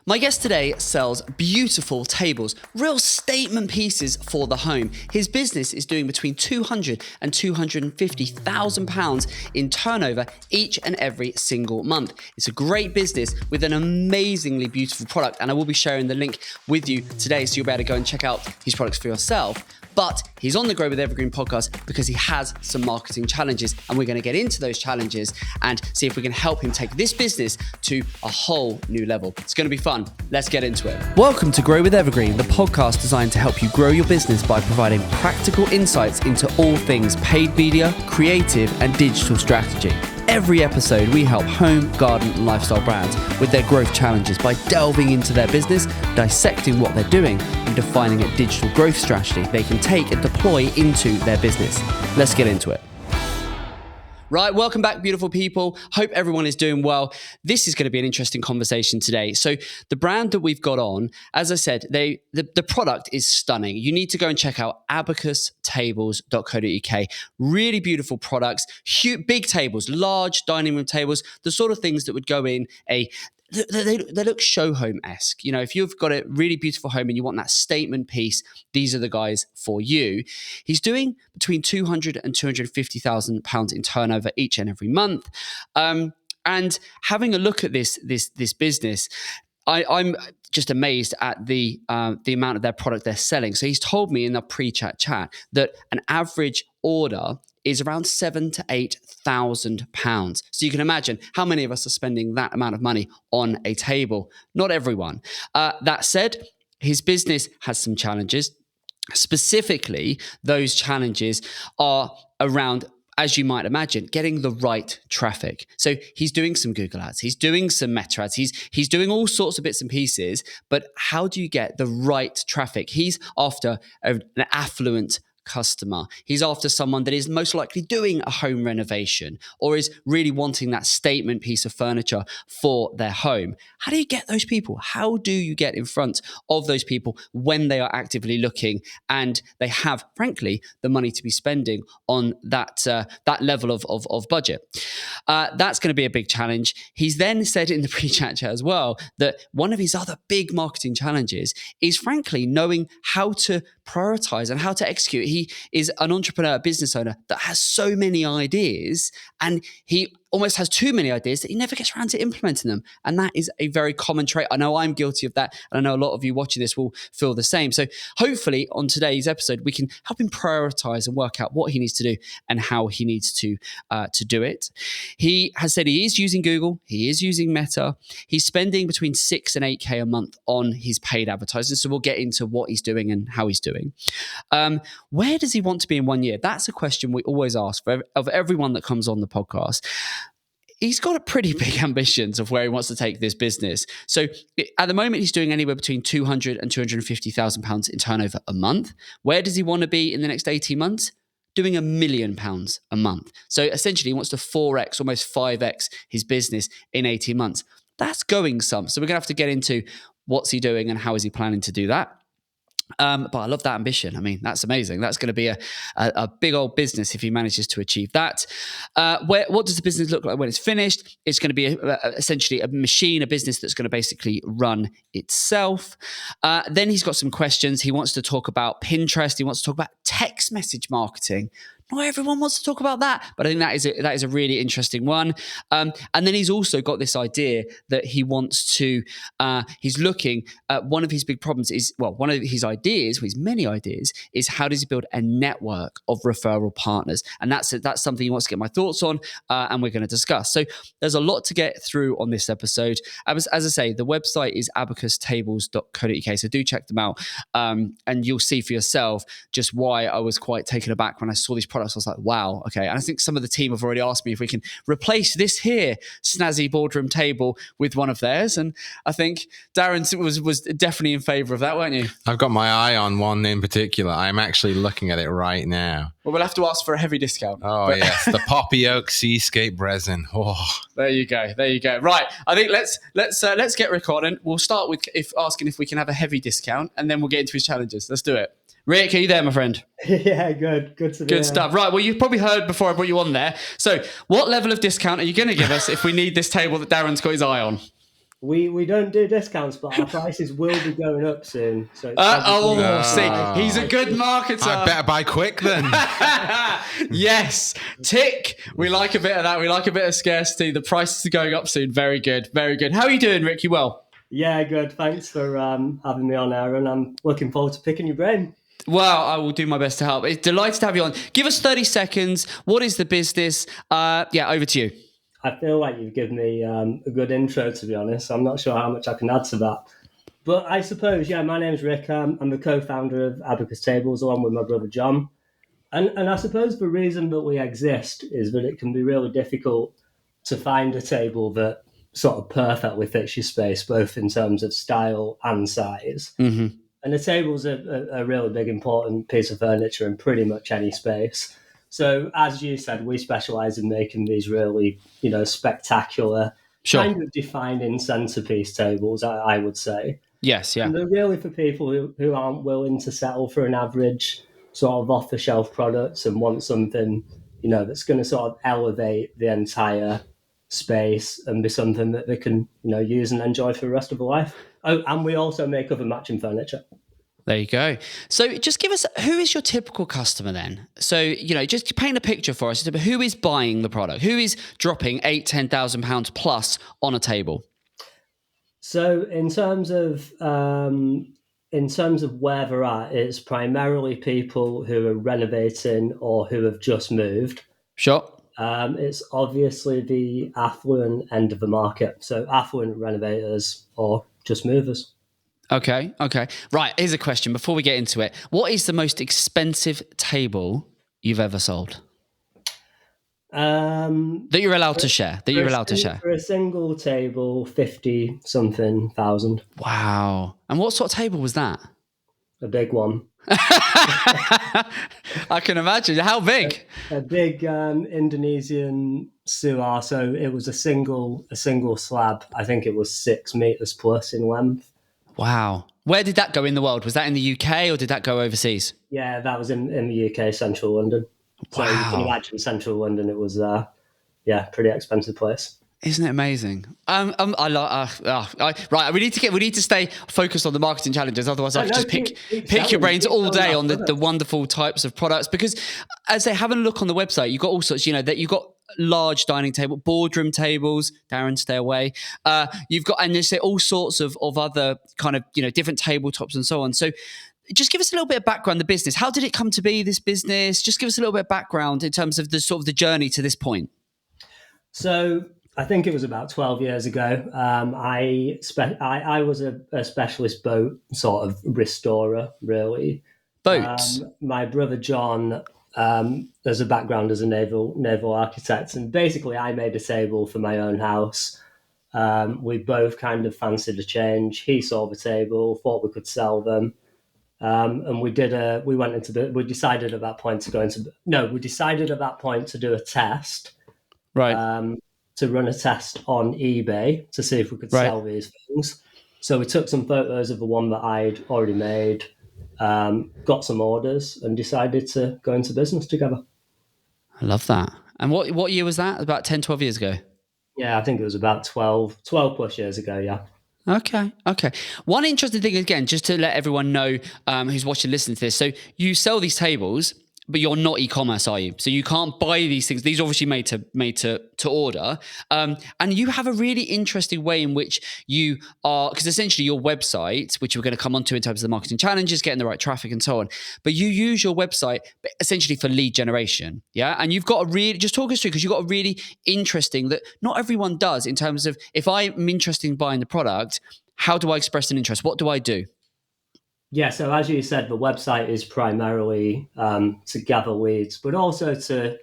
My guest today sells beautiful tables, real statement pieces for the home. His business is doing between £200,000 and £250,000 in turnover each and every single month. It's a great business with an amazingly beautiful product, and I will be sharing the link with you today so you'll be able to go and check out his products for yourself. But he's on the Grow with Evergreen podcast because he has some marketing challenges, and we're going to get into those challenges and see if we can help him take this business to a whole new level. It's going to be fun. Let's get into it. Welcome to Grow with Evergreen, the podcast designed to help you grow your business by providing practical insights into all things paid media, creative, and digital strategy. Every episode, we help home, garden, and lifestyle brands with their growth challenges by delving into their business, dissecting what they're doing, and defining a digital growth strategy they can take and deploy into their business. Let's get into it. Right, welcome back, beautiful people. Hope everyone is doing well. This is going to be an interesting conversation today. So the brand that we've got on, as I said, the product is stunning. You need to go and check out abacustables.co.uk. Really beautiful products, huge, big tables, large dining room tables, the sort of things that would go in they look show home-esque. You know, if you've got a really beautiful home and you want that statement piece, these are the guys for you. He's doing between £200,000 and £250,000 in turnover each and every month. And having a look at this business, I'm just amazed at the amount of their product they're selling. So he's told me in the pre-chat chat that an average order is around £7,000 to £8,000. So you can imagine how many of us are spending that amount of money on a table. Not everyone. That said, his business has some challenges. Specifically, those challenges are around, as you might imagine, getting the right traffic. So he's doing some Google ads, he's doing some Meta ads, he's doing all sorts of bits and pieces, but how do you get the right traffic? He's after an affluent customer. He's after someone that is most likely doing a home renovation or is really wanting that statement piece of furniture for their home. How do you get those people? How do you get in front of those people when they are actively looking and they have, frankly, the money to be spending on that level of budget? That's going to be a big challenge. He's then said in the pre-chat chat as well that one of his other big marketing challenges is, frankly, knowing how to prioritize and how to execute. He is an entrepreneur, a business owner that has so many ideas, and he almost has too many ideas that he never gets around to implementing them. And that is a very common trait. I know I'm guilty of that. And I know a lot of you watching this will feel the same. So hopefully on today's episode, we can help him prioritize and work out what he needs to do and how he needs to do it. He has said he is using Google. He is using Meta. He's spending between 6 and 8K a month on his paid advertising. So we'll get into what he's doing and how he's doing. Where does he want to be in 1 year? That's a question we always ask of everyone that comes on the podcast. He's got a pretty big ambitions of where he wants to take this business. So at the moment, he's doing anywhere between £200,000 and £250,000 in turnover a month. Where does he want to be in the next 18 months? Doing £1 million a month. So essentially, he wants to 4x, almost 5x his business in 18 months. That's going some. So we're going to have to get into what's he doing and how is he planning to do that. But I love that ambition. I mean, that's amazing. That's going to be a big old business if he manages to achieve that. What does the business look like when it's finished? It's going to be essentially a machine, a business that's going to basically run itself. Then he's got some questions. He wants to talk about Pinterest. He wants to talk about text message marketing. Not everyone wants to talk about that, but I think that is a really interesting one. And then he's also got this idea that he wants to, he's looking at one of his big problems is, well, one of his ideas, his many ideas, is how does he build a network of referral partners? And that's something he wants to get my thoughts on, and we're going to discuss. So there's a lot to get through on this episode. As I say, the website is abacustables.co.uk, so do check them out, and you'll see for yourself just why I was quite taken aback when I saw these products. I was like, wow, okay. And I think some of the team have already asked me if we can replace this here snazzy boardroom table with one of theirs. And I think Darren was definitely in favor of that, weren't you? I've got my eye on one in particular. I'm actually looking at it right now. Well, we'll have to ask for a heavy discount. Oh, yes. The Poppy Oak Seascape Resin. Oh. There you go. Right. I think let's get recording. We'll start with asking if we can have a heavy discount, and then we'll get into his challenges. Let's do it. Rick, are you there, my friend? Yeah, good to be Good stuff. Right, well, you've probably heard before I brought you on there. So what level of discount are you going to give us if we need this table that Darren's got his eye on? We don't do discounts, but our prices will be going up soon. So it's probably See, he's a good marketer. I better buy quick then. Yes, tick. We like a bit of that. We like a bit of scarcity. The prices are going up soon. Very good, very good. How are you doing, Rick? You well? Yeah, good. Thanks for having me on, Aaron. I'm looking forward to picking your brain. Well, I will do my best to help. It's delighted to have you on. Give us 30 seconds. What is the business? Over to you. I feel like you've given me a good intro, to be honest. I'm not sure how much I can add to that. But I suppose, my name's Rick. I'm the co-founder of Abacus Tables, along with my brother John. And I suppose the reason that we exist is that it can be really difficult to find a table that sort of perfectly fits your space, both in terms of style and size. Mm-hmm. And the table's a really big, important piece of furniture in pretty much any space. So, as you said, we specialize in making these really, spectacular, kind of defining centerpiece tables, I would say. Yes, yeah. And they're really for people who aren't willing to settle for an average sort of off-the-shelf product and want something, that's going to sort of elevate the entire space and be something that they can, use and enjoy for the rest of their life. Oh, and we also make other matching furniture. There you go. So just give us, who is your typical customer then? So, just paint a picture for us. Who is buying the product? Who is dropping £8,000-10,000 plus on a table? So in terms of where they're at, it's primarily people who are renovating or who have just moved. Sure. It's obviously the affluent end of the market. So affluent renovators or just movers. Okay. Right, here's a question before we get into it. What is the most expensive table you've ever sold? That you're allowed to share. For a single table, 50-something thousand. Wow. And what sort of table was that? A big one. I can imagine. How big? A big Indonesian suar. So it was a single slab. I think it was 6 meters plus in length. Wow. Where did that go in the world? Was that in the UK or did that go overseas? Yeah, that was in the UK, central London. So you can imagine central London, it was, pretty expensive place. Isn't it amazing? Right, we need to stay focused on the marketing challenges. Otherwise, I could just pick your brains all day on the wonderful types of products. Because as they have a look on the website, you've got all sorts. That you've got large dining table, boardroom tables. Darren, stay away. You've got, and there's all sorts of other kind of different tabletops and so on. So, just give us a little bit of background. The business. How did it come to be? This business. Just give us a little bit of background in terms of the sort of the journey to this point. So I think it was about 12 years ago. I was a specialist boat sort of restorer, really. Boats. My brother John has a background as a naval architect, and basically I made a table for my own house. We both kind of fancied a change. He saw the table, thought we could sell them. And we decided at that point to do a test. Right. To run a test on eBay to see if we could sell these things. So we took some photos of the one that I'd already made, got some orders, and decided to go into business together. I love that. And what year was that? About 10, 12 years ago? Yeah, I think it was about 12 plus years ago, yeah. Okay. One interesting thing, again, just to let everyone know who's watching, listening to this. So you sell these tables, but you're not e-commerce, are you? So you can't buy these things. These are obviously made to order. And you have a really interesting way in which you are, because essentially your website, which we're going to come on to in terms of the marketing challenges, getting the right traffic and so on, but you use your website essentially for lead generation. Yeah. And you've got just talk us through, because you've got a really interesting that not everyone does in terms of, if I'm interested in buying the product, how do I express an interest? What do I do? Yeah, so as you said, the website is primarily to gather leads, but also to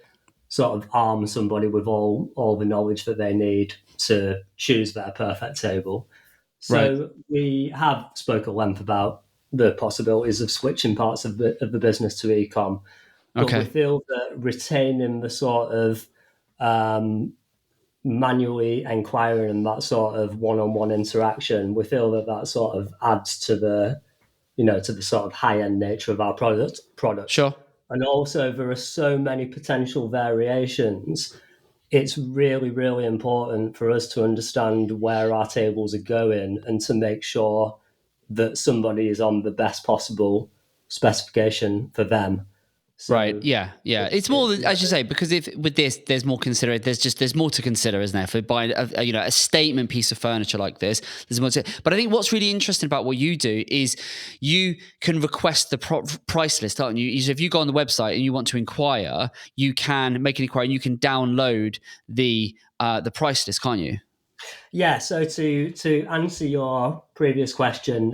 sort of arm somebody with all the knowledge that they need to choose their perfect table. So we have spoke at length about the possibilities of switching parts of the business to e-com. But we feel that retaining the sort of manually inquiring and that sort of one-on-one interaction, we feel that sort of adds to the sort of high-end nature of our product. Sure. And also there are so many potential variations it's really, really important for us to understand where our tables are going and to make sure that somebody is on the best possible specification for them. Right. So Yeah. Yeah. It's more, as you say, because if with this, there's more considerate. There's more to consider, isn't there? For buying a statement piece of furniture like this, there's more to. But I think what's really interesting about what you do is you can request the price list, aren't you? So if you go on the website and you want to inquire, you can make an inquiry and you can download the price list, can't you? yeah, so to answer your previous question,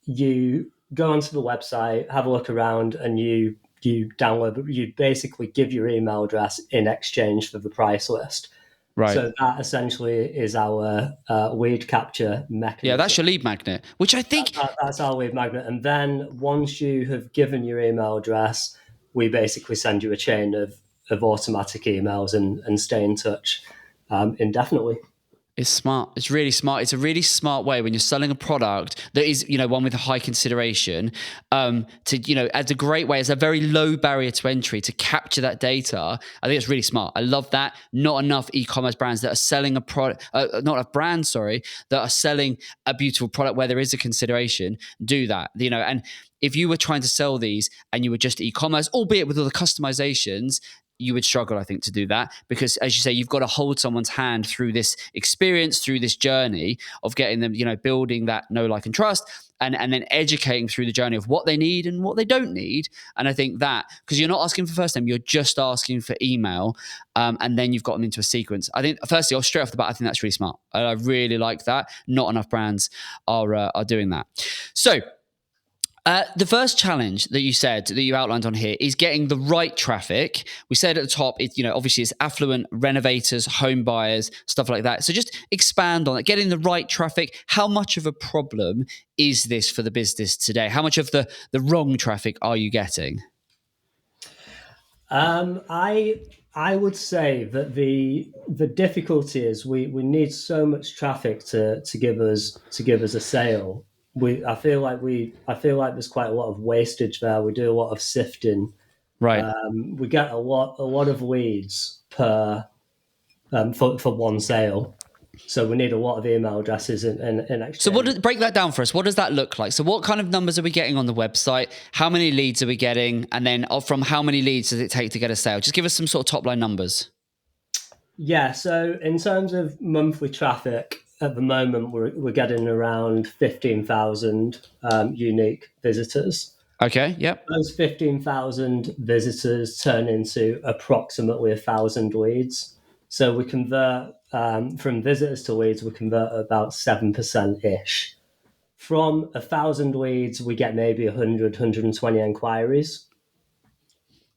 you go onto the website, have a look around, and you download. You basically give your email address in exchange for the price list. Right. So that essentially is our lead capture mechanism. Yeah, that's your lead magnet, which I think That's our lead magnet. And then once you have given your email address, we basically send you a chain of automatic emails and stay in touch indefinitely. it's smart. It's really smart. It's a really smart way when you're selling a product that is, one with a high consideration. It's a great way. It's a very low barrier to entry to capture that data. I think it's really smart. I love that. Not enough e-commerce brands that are selling a product, not a brand, sorry, that are selling a beautiful product where there is a consideration. Do that. And if you were trying to sell these and you were just e-commerce, albeit with all the customizations, you would struggle, I think, to do that because, as you say, you've got to hold someone's hand through this experience, through this journey of getting them, building that know, like, and trust, and then educating through the journey of what they need and what they don't need. And I think that because you're not asking for first name, you're just asking for email, and then you've got them into a sequence. I think, firstly, straight off the bat, I think that's really smart. I really like that. Not enough brands are doing that. So. The first challenge that you outlined on here is getting the right traffic. We said at the top, obviously it's affluent renovators, home buyers, stuff like that. So just expand on it, getting the right traffic. How much of a problem is this for the business today? How much of the wrong traffic are you getting? I would say that the difficulty is we need so much traffic to give us a sale. I feel like there's quite a lot of wastage there. We do a lot of sifting. Right. We get a lot of leads per for one sale. So we need a lot of email addresses in exchange. So break that down for us. What does that look like? So what kind of numbers are we getting on the website? How many leads are we getting? And then from how many leads does it take to get a sale? Just give us some sort of top line numbers. Yeah. So in terms of monthly traffic, at the moment, we're getting around 15,000 unique visitors. Okay, yep. Those 15,000 visitors turn into approximately 1,000 leads. So we convert from visitors to leads, we convert about 7%-ish. From 1,000 leads, we get maybe 100, 120 inquiries.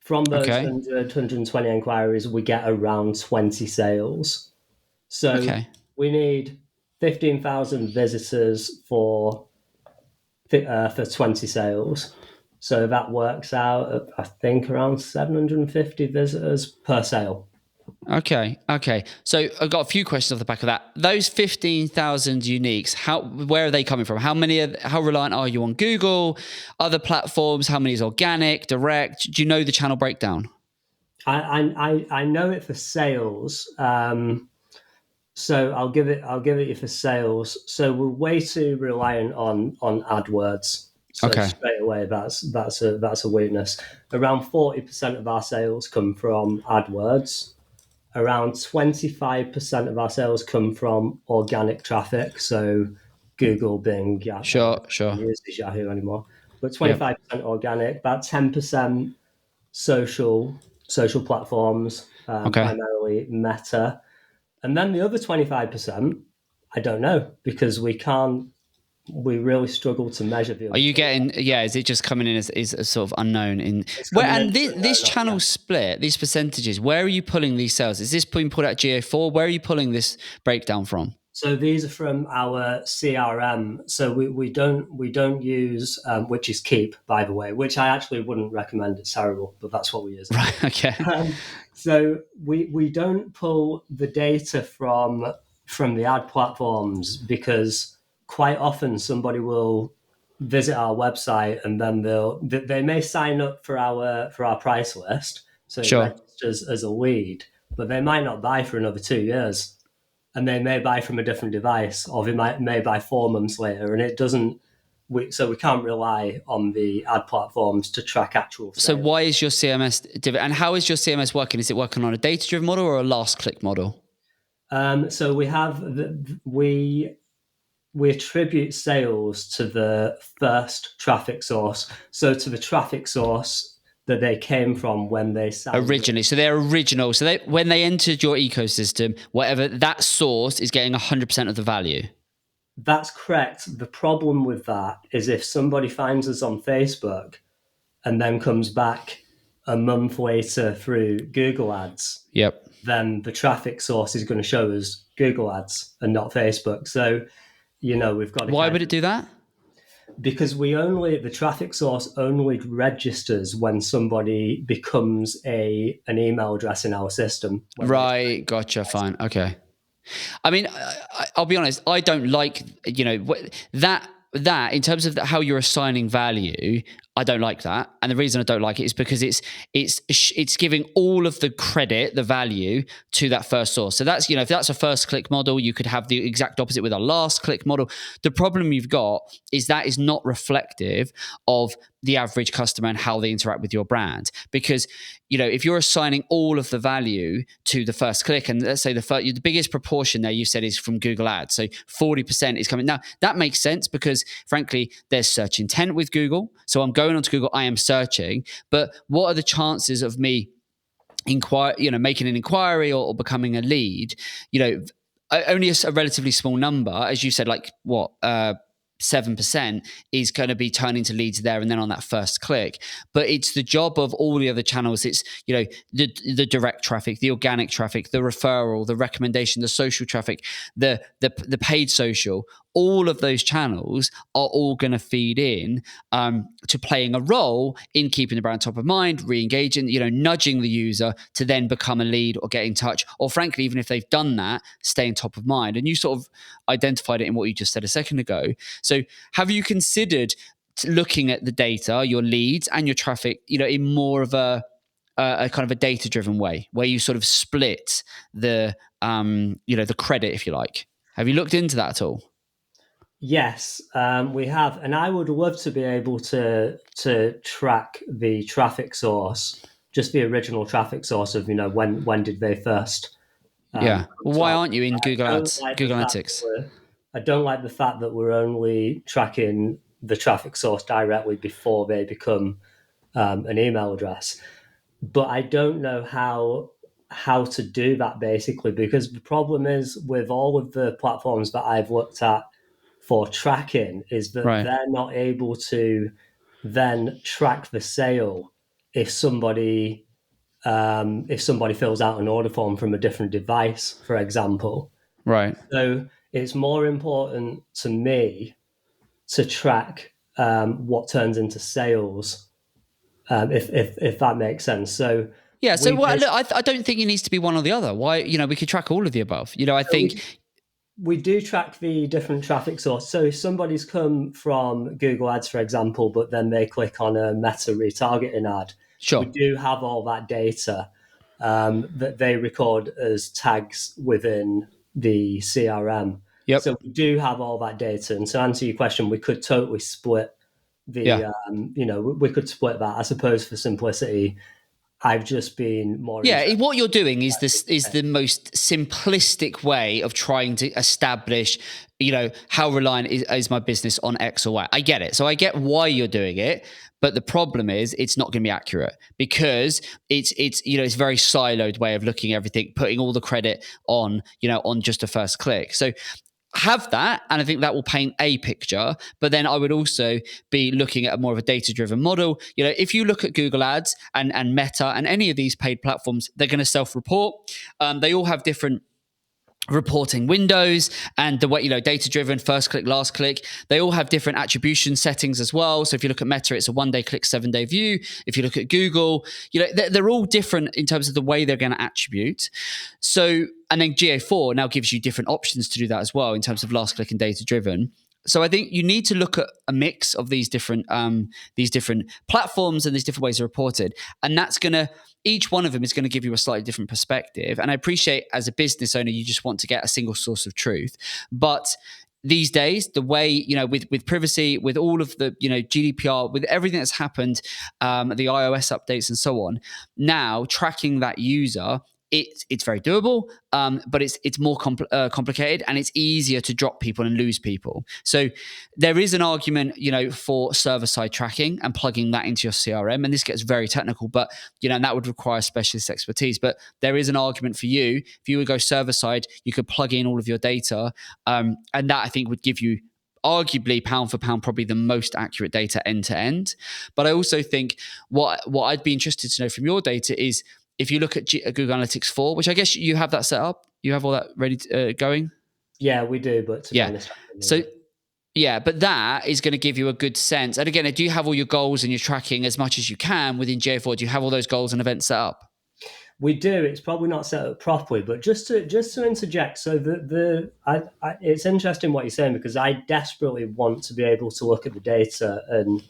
From those 100, 120 inquiries, we get around 20 sales. So we need 15,000 visitors for 20 sales. So that works out at, I think, around 750 visitors per sale. Okay. So I've got a few questions off the back of that. Those 15,000 uniques, where are they coming from? How reliant are you on Google, other platforms? How many is organic, direct? Do you know the channel breakdown? I know it for sales. So I'll give it you for sales. So we're way too reliant on AdWords. So straight away, that's a weakness. Around 40% of our sales come from AdWords. Around 25% of our sales come from organic traffic. So Google, Bing, Yahoo. Sure. I don't use Yahoo anymore. But 25% organic, about 10% social platforms, primarily Meta. And then the other 25%, I don't know, because we really struggle to measure the. Are you getting? Yeah, is it just coming in as a sort of unknown this channel split, these percentages? Where are you pulling these sales? Is this being pulled out GA4? Where are you pulling this breakdown from? So these are from our CRM. So we don't use which is Keep, by the way, which I actually wouldn't recommend. It's terrible, but that's what we use. Right. Okay. So we don't pull the data from the ad platforms because quite often somebody will visit our website and then they may sign up for our price list, so it registers as a lead, but they might not buy for another 2 years, and they may buy from a different device, or they may buy 4 months later, and it doesn't. So we can't rely on the ad platforms to track actual sales. So why is your CMS different? And how is your CMS working? Is it working on a data-driven model or a last-click model? So we have we attribute sales to the first traffic source. So to the traffic source that they came from when they originally. So they're original. So when they entered your ecosystem, whatever that source is getting 100% of the value. That's correct. The problem with that is if somebody finds us on Facebook and then comes back a month later through Google Ads, yep, then the traffic source is going to show us Google Ads and not Facebook. So, we've got to... Why would it do that? Because the traffic source only registers when somebody becomes an email address in our system. Right, gotcha, fine, okay. I mean, I'll be honest, I don't like, that in terms of how you're assigning value, I don't like that. And the reason I don't like it is because it's giving all of the credit, the value to that first source. So that's, if that's a first click model, you could have the exact opposite with a last click model. The problem you've got is that is not reflective of the average customer and how they interact with your brand. Because, if you're assigning all of the value to the first click, and let's say the biggest proportion there you said is from Google Ads, so 40% is coming. Now, that makes sense because, frankly, there's search intent with Google. So I'm going onto Google, I am searching, but what are the chances of me making an inquiry or becoming a lead? Only a relatively small number, as you said, like what, 7% is going to be turning to leads there and then on that first click. But it's the job of all the other channels. It's, the direct traffic, the organic traffic, the referral, the recommendation, the social traffic, the paid social. All of those channels are all going to feed in to playing a role in keeping the brand top of mind, re-engaging, nudging the user to then become a lead or get in touch, or frankly, even if they've done that, staying top of mind. And you sort of identified it in what you just said a second ago. So have you considered looking at the data, your leads and your traffic, in more of a kind of a data-driven way, where you sort of split the credit, if you like? Have you looked into that at all? Yes, we have, and I would love to be able to track the traffic source, just the original traffic source of when did they first. Well, why aren't you in Google Ads, Google Analytics? I don't like the fact that we're only tracking the traffic source directly before they become an email address, but I don't know how to do that basically, because the problem is with all of the platforms that I've looked at for tracking is that they're not able to then track the sale if somebody fills out an order form from a different device, for example. Right. So it's more important to me to track what turns into sales, if that makes sense. So yeah. So look, I don't think it needs to be one or the other. Why? We could track all of the above. I think. We do track the different traffic sources. So if somebody's come from Google Ads, for example, but then they click on a Meta retargeting ad, sure, we do have all that data that they record as tags within the CRM. Yep. So we do have all that data. And to answer your question, we could totally split we could split that. I suppose for simplicity, I've just been more... Yeah, what you're doing is the most simplistic way of trying to establish, how reliant is my business on X or Y. I get it. So I get why you're doing it, but the problem is it's not going to be accurate because it's a very siloed way of looking at everything, putting all the credit on just a first click. So have that, and I think that will paint a picture, but then I would also be looking at more of a data-driven model. If you look at Google Ads and Meta and any of these paid platforms, they're going to self-report. They all have different reporting windows and the way, data-driven, first click, last click. They all have different attribution settings as well. So if you look at Meta, it's a 1-day click, 7-day view. If you look at Google, they're all different in terms of the way they're going to attribute. So, and then GA4 now gives you different options to do that as well in terms of last click and data-driven. So I think you need to look at a mix of these different platforms and these different ways of reported, and that's gonna each one of them is going to give you a slightly different perspective. And I appreciate as a business owner, you just want to get a single source of truth, but these days, the way, with privacy, with all of the, GDPR, with everything that's happened, the iOS updates and so on, now tracking that user, it's very doable, but it's more complicated, and it's easier to drop people and lose people. So there is an argument, for server-side tracking and plugging that into your CRM, and this gets very technical, but and that would require specialist expertise. But there is an argument for you. If you would go server-side, you could plug in all of your data, and that I think would give you arguably pound for pound probably the most accurate data end to end. But I also think what I'd be interested to know from your data is, if you look at Google Analytics 4, which I guess you have that set up, you have all that ready going? Yeah, we do, but to be honest. So, yeah, but that is going to give you a good sense. And again, do you have all your goals and your tracking as much as you can within GA4? Do you have all those goals and events set up? We do. It's probably not set up properly, but just to interject. So it's interesting what you're saying, because I desperately want to be able to look at the data and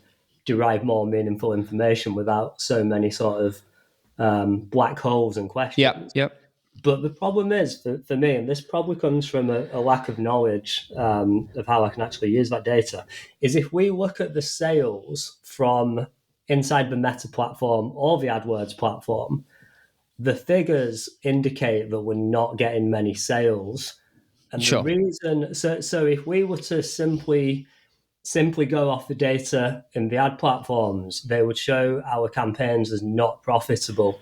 derive more meaningful information without so many sort of black holes and questions. Yep. But the problem is for me, and this probably comes from a lack of knowledge of how I can actually use that data, is if we look at the sales from inside the Meta platform or the AdWords platform, the figures indicate that we're not getting many sales. And Sure. the reason, so if we were to simply go off the data in the ad platforms, they would show our campaigns as not profitable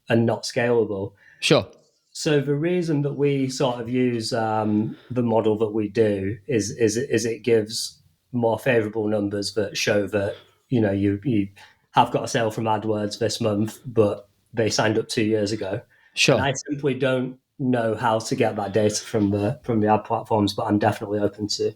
and not scalable. Sure. So the reason that we sort of use the model that we do is it gives more favorable numbers that show that, you have got a sale from AdWords this month, but they signed up 2 years ago. Sure. And I simply don't know how to get that data from the ad platforms, but I'm definitely open to.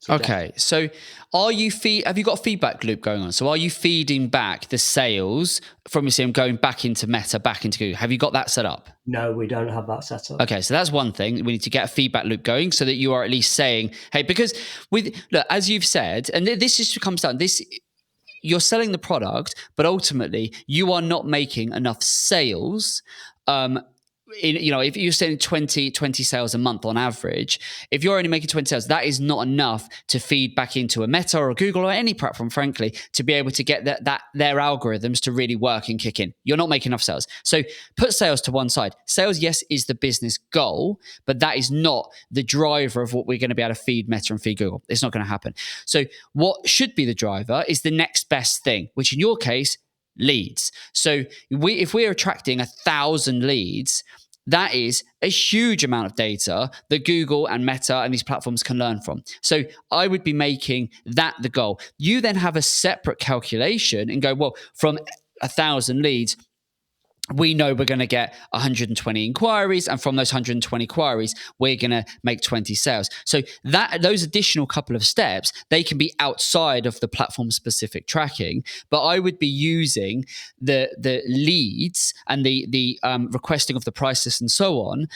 Okay, so have you got a feedback loop going on? So are you feeding back the sales from your CRM going back into Meta, back into Google? Have you got that set up? No, we don't have that set up. Okay, so that's one thing. We need to get a feedback loop going so that you are at least saying, hey, because as you've said, and this just comes down, you're selling the product, but ultimately you are not making enough sales. If you're selling 20 sales a month on average, if you're only making 20 sales, that is not enough to feed back into a Meta or a Google or any platform, frankly, to be able to get their algorithms to really work and kick in. You're not making enough sales. So put sales to one side. Sales, yes, is the business goal, but that is not the driver of what we're going to be able to feed Meta and feed Google. It's not going to happen. So what should be the driver is the next best thing, which in your case, leads. So if we're attracting 1,000 leads, that is a huge amount of data that Google and Meta and these platforms can learn from. So I would be making that the goal. You then have a separate calculation and go, well, from 1,000 leads, we know we're going to get 120 inquiries, and from those 120 inquiries, we're going to make 20 sales. So those additional couple of steps, they can be outside of the platform-specific tracking, but I would be using the leads and the requesting of the price list and so on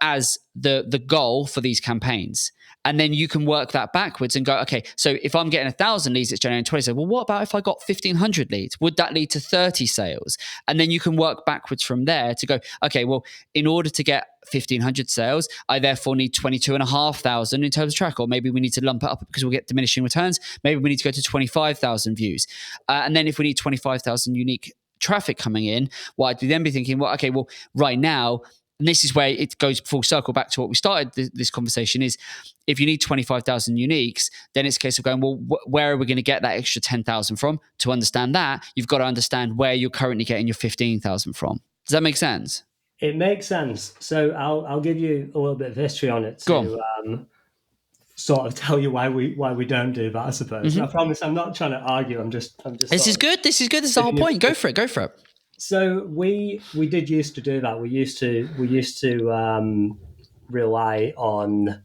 as the goal for these campaigns. And then you can work that backwards and go, okay, so if I'm getting 1,000 leads, it's generating 20 sales. Well, what about if I got 1,500 leads? Would that lead to 30 sales? And then you can work backwards from there to go, okay, well, in order to get 1,500 sales, I therefore need 22,500 in terms of track, or maybe we need to lump it up because we'll get diminishing returns. Maybe we need to go to 25,000 views. And then if we need 25,000 unique traffic coming in, well, I'd then be thinking, well, okay, well, right now, and this is where it goes full circle back to what we started this conversation is, if you need 25,000 uniques, then it's a case of going, well, where are we going to get that extra 10,000 from? To understand that, you've got to understand where you're currently getting your 15,000 from. Does that make sense? It makes sense. So I'll give you a little bit of history on it to sort of tell you why we don't do that, I suppose. Mm-hmm. I promise I'm not trying to argue. I'm just. This is good. This is the whole point. Go for it. So we did used to do that. We used to rely on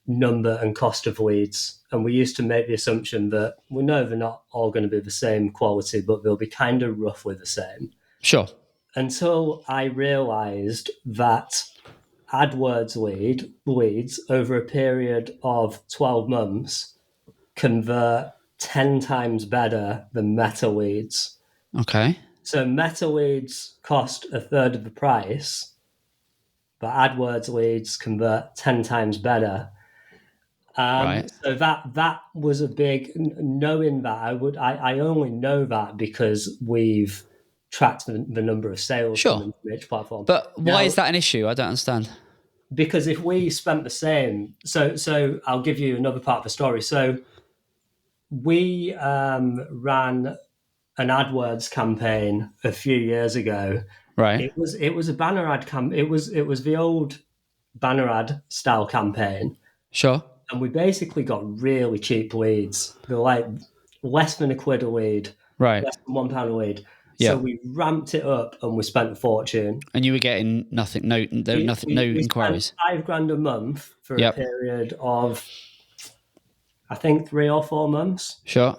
number and cost of leads, and we used to make the assumption that we know they're not all going to be the same quality, but they'll be kind of roughly the same. Sure. Until I realized that AdWords leads over a period of 12 months convert 10 times better than Meta leads. Okay. So Meta leads cost a third of the price, but AdWords leads convert 10 times better. Right. So that was a big, knowing that I only know that because we've tracked the number of sales Sure. coming from each platform. But why Now, is that an issue? I don't understand. because if we spent the same, so I'll give you another part of the story. So we ran an AdWords campaign a few years ago. Right. It was a banner ad it was the old banner ad style campaign, Sure. and we basically got really cheap leads. They're like less than £1 a lead, Right. less than £1 a lead. Yeah. So we ramped it up and we spent a fortune. And you were getting nothing, no We inquiries. spent £5,000 a month for Yep. a period of, I think, 3 or 4 months, Sure.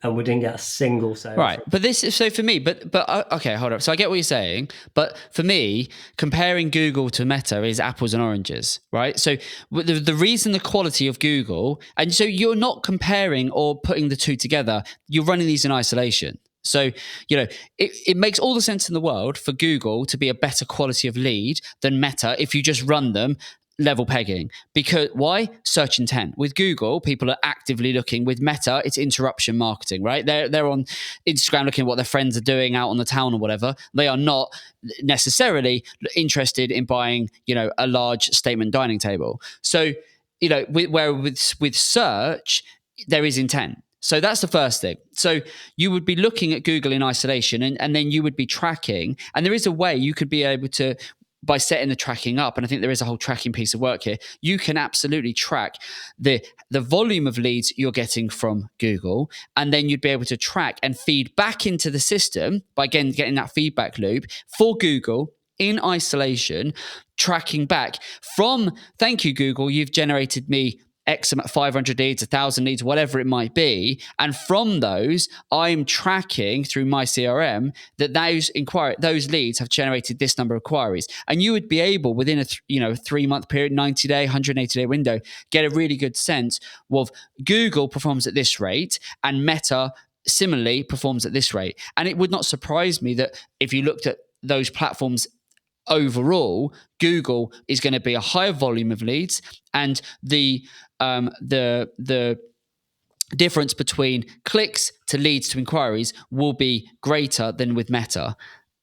and we didn't get a single sale. Right, but this is so for me. But okay, hold up. So I get what you're saying, but for me, comparing Google to Meta is apples and oranges, right? So the reason the quality of Google, and so you're not comparing or putting the two together. You're running these in isolation. So, it makes all the sense in the world for Google to be a better quality of lead than Meta if you just run them level pegging. Because why? Search intent. With Google, people are actively looking. With Meta, it's interruption marketing, right? They're on Instagram looking at what their friends are doing out on the town or whatever. They are not necessarily interested in buying, a large statement dining table. So, with search, there is intent. So that's the first thing. So you would be looking at Google in isolation, and then you would be tracking. And there is a way you could be able to, by setting the tracking up, and I think there is a whole tracking piece of work here, you can absolutely track the volume of leads you're getting from Google, and then you'd be able to track and feed back into the system by, again, getting that feedback loop for Google in isolation, tracking back from, thank you, Google, you've generated me X amount, 500 leads, 1,000 leads, whatever it might be. And from those, I'm tracking through my CRM that those leads have generated this number of inquiries. And you would be able, within a 3-month period, 90-day, 180-day window, get a really good sense of Google performs at this rate and Meta similarly performs at this rate. And it would not surprise me that if you looked at those platforms overall, Google is going to be a higher volume of leads, and the difference between clicks to leads to inquiries will be greater than with Meta.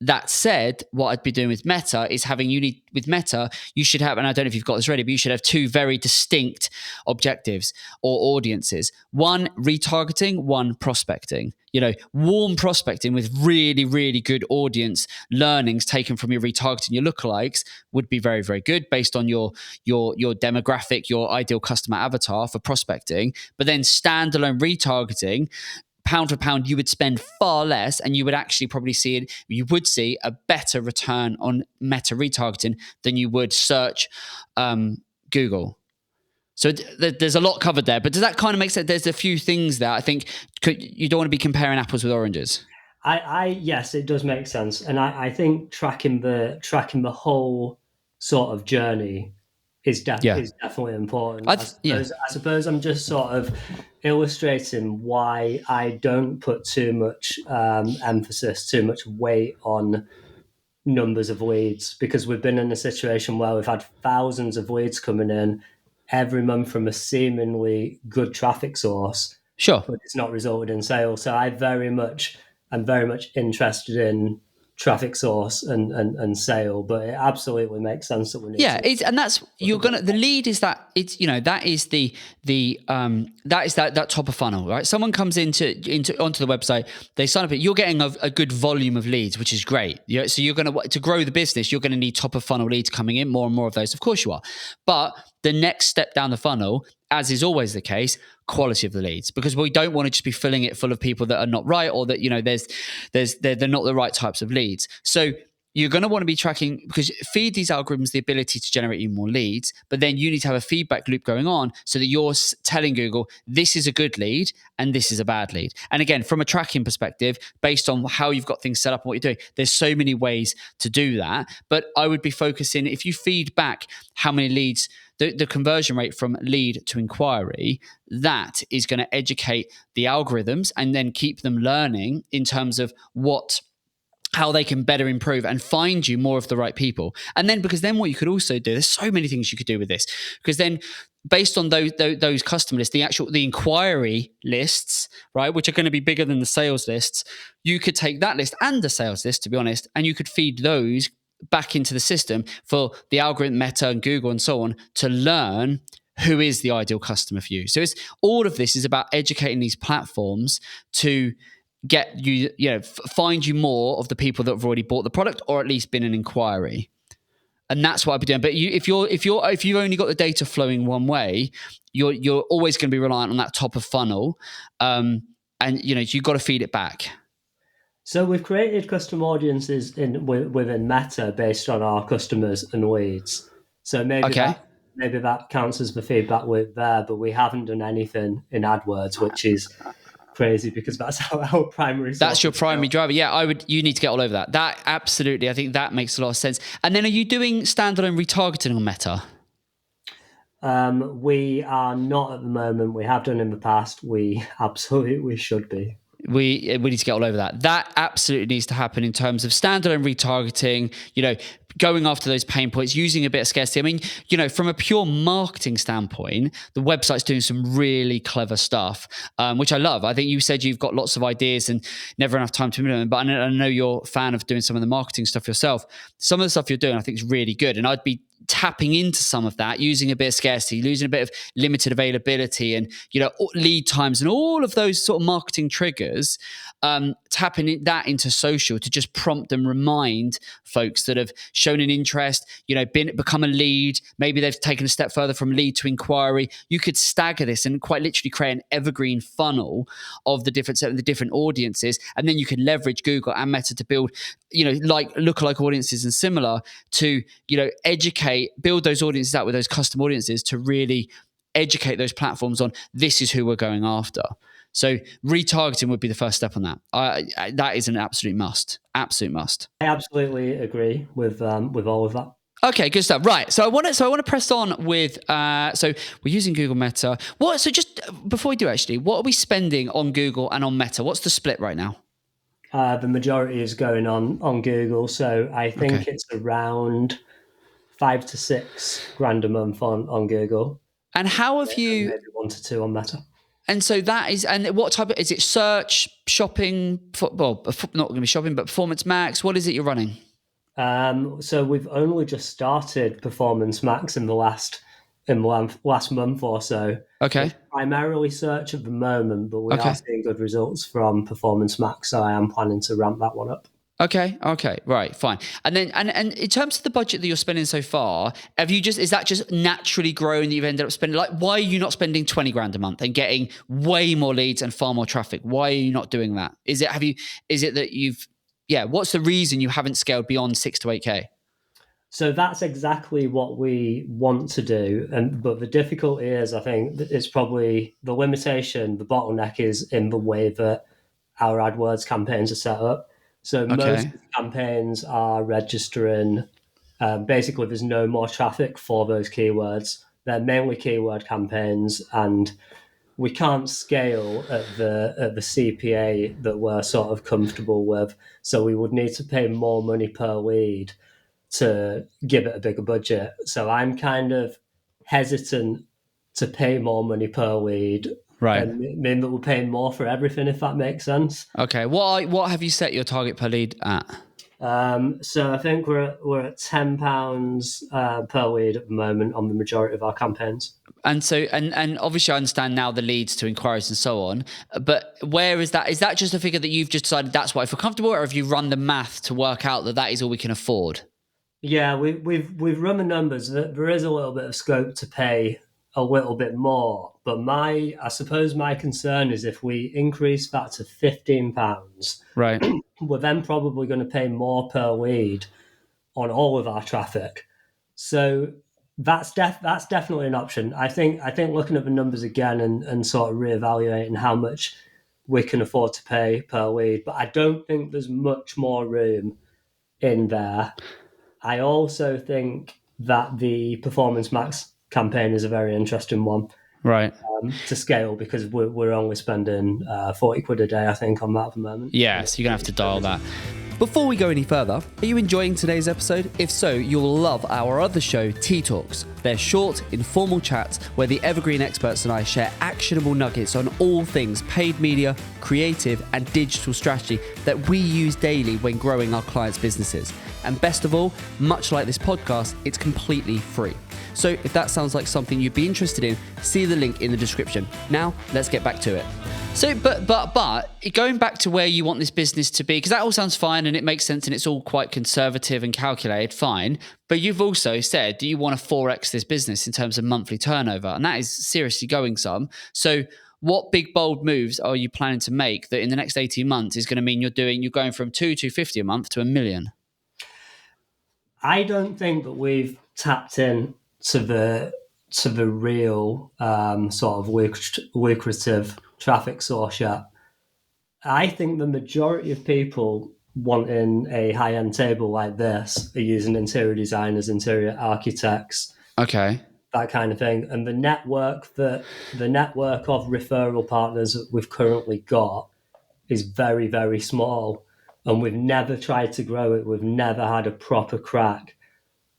That said, what I'd be doing with Meta is with Meta, you should have, and I don't know if you've got this ready, but you should have 2 very distinct objectives or audiences. One, retargeting, one, prospecting. Warm prospecting with really, really good audience learnings taken from your retargeting, your lookalikes, would be very, very good based on your demographic, your ideal customer avatar for prospecting. But then standalone retargeting, pound for pound, you would spend far less, and you would actually probably see a better return on Meta retargeting than you would search Google. So there's a lot covered there, but does that kind of make sense? There's a few things there. I think you don't want to be comparing apples with oranges. Yes, it does make sense, and I think tracking the whole sort of journey is definitely important. I suppose I'm just sort of illustrating why I don't put too much emphasis, too much weight on numbers of leads, because we've been in a situation where we've had thousands of leads coming in every month from a seemingly good traffic source. Sure. But it's not resulted in sales. So I'm very much interested in traffic source and sale, but it absolutely makes sense that we need and that's the lead is that it's that is that top of funnel, right? Someone comes onto the website, they sign up, you're getting a good volume of leads, which is great. So you're going to grow the business, you're going to need top of funnel leads coming in, more and more of those, of course you are. But the next step down the funnel, as is always the case, quality of the leads, because we don't want to just be filling it full of people that are not right, or that they're not the right types of leads. So you're going to want to be tracking, because feed these algorithms the ability to generate you more leads, but then you need to have a feedback loop going on so that you're telling Google, this is a good lead and this is a bad lead. And again, from a tracking perspective, based on how you've got things set up and what you're doing, there's so many ways to do that. But I would be focusing, if you feed back how many leads, the conversion rate from lead to inquiry, that is going to educate the algorithms and then keep them learning in terms of how they can better improve and find you more of the right people. And then, because then what you could also do, there's so many things you could do with this, because then based on those customer lists, the inquiry lists, right, which are going to be bigger than the sales lists, you could take that list and the sales list, to be honest, and you could feed those back into the system for the algorithm, Meta and Google and so on, to learn who is the ideal customer for you. So all of this is about educating these platforms to get you, find you more of the people that have already bought the product or at least been an inquiry. And that's what I'd be doing. But if you've only got the data flowing one way, you're always going to be reliant on that top of funnel, and you've got to feed it back. So we've created custom audiences within Meta based on our customers and leads. So maybe that counts as the feedback loop there, but we haven't done anything in AdWords, which is crazy because that's our primary. That's your primary driver. Yeah, you need to get all over that. That absolutely, I think that makes a lot of sense. And then, are you doing standalone retargeting on Meta? We are not at the moment. We have done in the past. We absolutely should be. We need to get all over that. That absolutely needs to happen in terms of standalone retargeting, going after those pain points, using a bit of scarcity. I mean, from a pure marketing standpoint, the website's doing some really clever stuff, which I love. I think you said you've got lots of ideas and never enough time to implement them, but I know you're a fan of doing some of the marketing stuff yourself. Some of the stuff you're doing, I think, is really good. And I'd be tapping into some of that, using a bit of scarcity, using a bit of limited availability and, lead times and all of those sort of marketing triggers, tapping that into social to just prompt and remind folks that have shown an interest, become a lead. Maybe they've taken a step further from lead to inquiry. You could stagger this and quite literally create an evergreen funnel of the different audiences. And then you can leverage Google and Meta to build, like lookalike audiences and similar to, build those audiences out with those custom audiences to really educate those platforms on this is who we're going after. So retargeting would be the first step on that. That is an absolute must. Absolute must. I absolutely agree with all of that. Okay, good stuff. Right. So I want to press on with, so we're using Google Meta. So just before we do, actually, what are we spending on Google and on Meta? What's the split right now? The majority is going on Google. So I think it's around $5,000 to $6,000 a month on Google. And how have you? Maybe 1 to 2 on Meta. And so that is, and what type of, is it search, shopping, not going to be shopping, but Performance Max? What is it you're running? So we've only just started Performance Max in the last month or so. Okay. It's primarily search at the moment, but we are seeing good results from Performance Max, so I am planning to ramp that one up. Okay, right, fine. And then, and in terms of the budget that you're spending so far, is that just naturally grown that you've ended up spending? Like, why are you not spending $20,000 a month and getting way more leads and far more traffic? Why are you not doing that? Is it that you've, what's the reason you haven't scaled beyond 6 to 8K? So that's exactly what we want to do. But the difficulty is, I think it's probably the limitation, the bottleneck is in the way that our AdWords campaigns are set up. So most of the campaigns are registering. Basically, there's no more traffic for those keywords. They're mainly keyword campaigns, and we can't scale at the CPA that we're sort of comfortable with. So we would need to pay more money per lead to give it a bigger budget. So I'm kind of hesitant to pay more money per lead. Right. And mean that we're paying more for everything, if that makes sense. Okay. What have you set your target per lead at? So I think we're at £10 per lead at the moment on the majority of our campaigns. And so, and obviously I understand now the leads to inquiries and so on, but where is that? Is that just a figure that you've just decided that's what I feel comfortable, or have you run the math to work out that is all we can afford? Yeah, we've run the numbers. There is a little bit of scope to pay a little bit more, But I suppose my concern is if we increase that to £15, Right. we're then probably going to pay more per lead on all of our traffic. So that's definitely an option. I think looking at the numbers again and sort of reevaluating how much we can afford to pay per lead, but I don't think there's much more room in there. I also think that the Performance Max campaign is a very interesting one. Right. To scale, because we're only spending 40 quid a day, I think, on that at the moment. Yeah, so you're going to have to dial that. Before we go any further, are you enjoying today's episode? If so, you'll love our other show, Tea Talks. They're short, informal chats where the Evergreen experts and I share actionable nuggets on all things paid media, creative, and digital strategy that we use daily when growing our clients' businesses. And best of all, much like this podcast, it's completely free. So if that sounds like something you'd be interested in, see the link in the description. Now, let's get back to it. So, but going back to where you want this business to be, because that all sounds fine and it makes sense and it's all quite conservative and calculated, fine. But you've also said that you want to 4x this business in terms of monthly turnover, and that is seriously going some. So what big, bold moves are you planning to make that in the next 18 months is going to mean you're going from 250 a month to $1 million? I don't think that we've tapped in to the real sort of lucrative traffic source yet. I think the majority of people wanting a high-end table like this are using interior designers, interior architects, Okay. that kind of thing. And the network of referral partners that we've currently got is very, very small. And we've never tried to grow it. We've never had a proper crack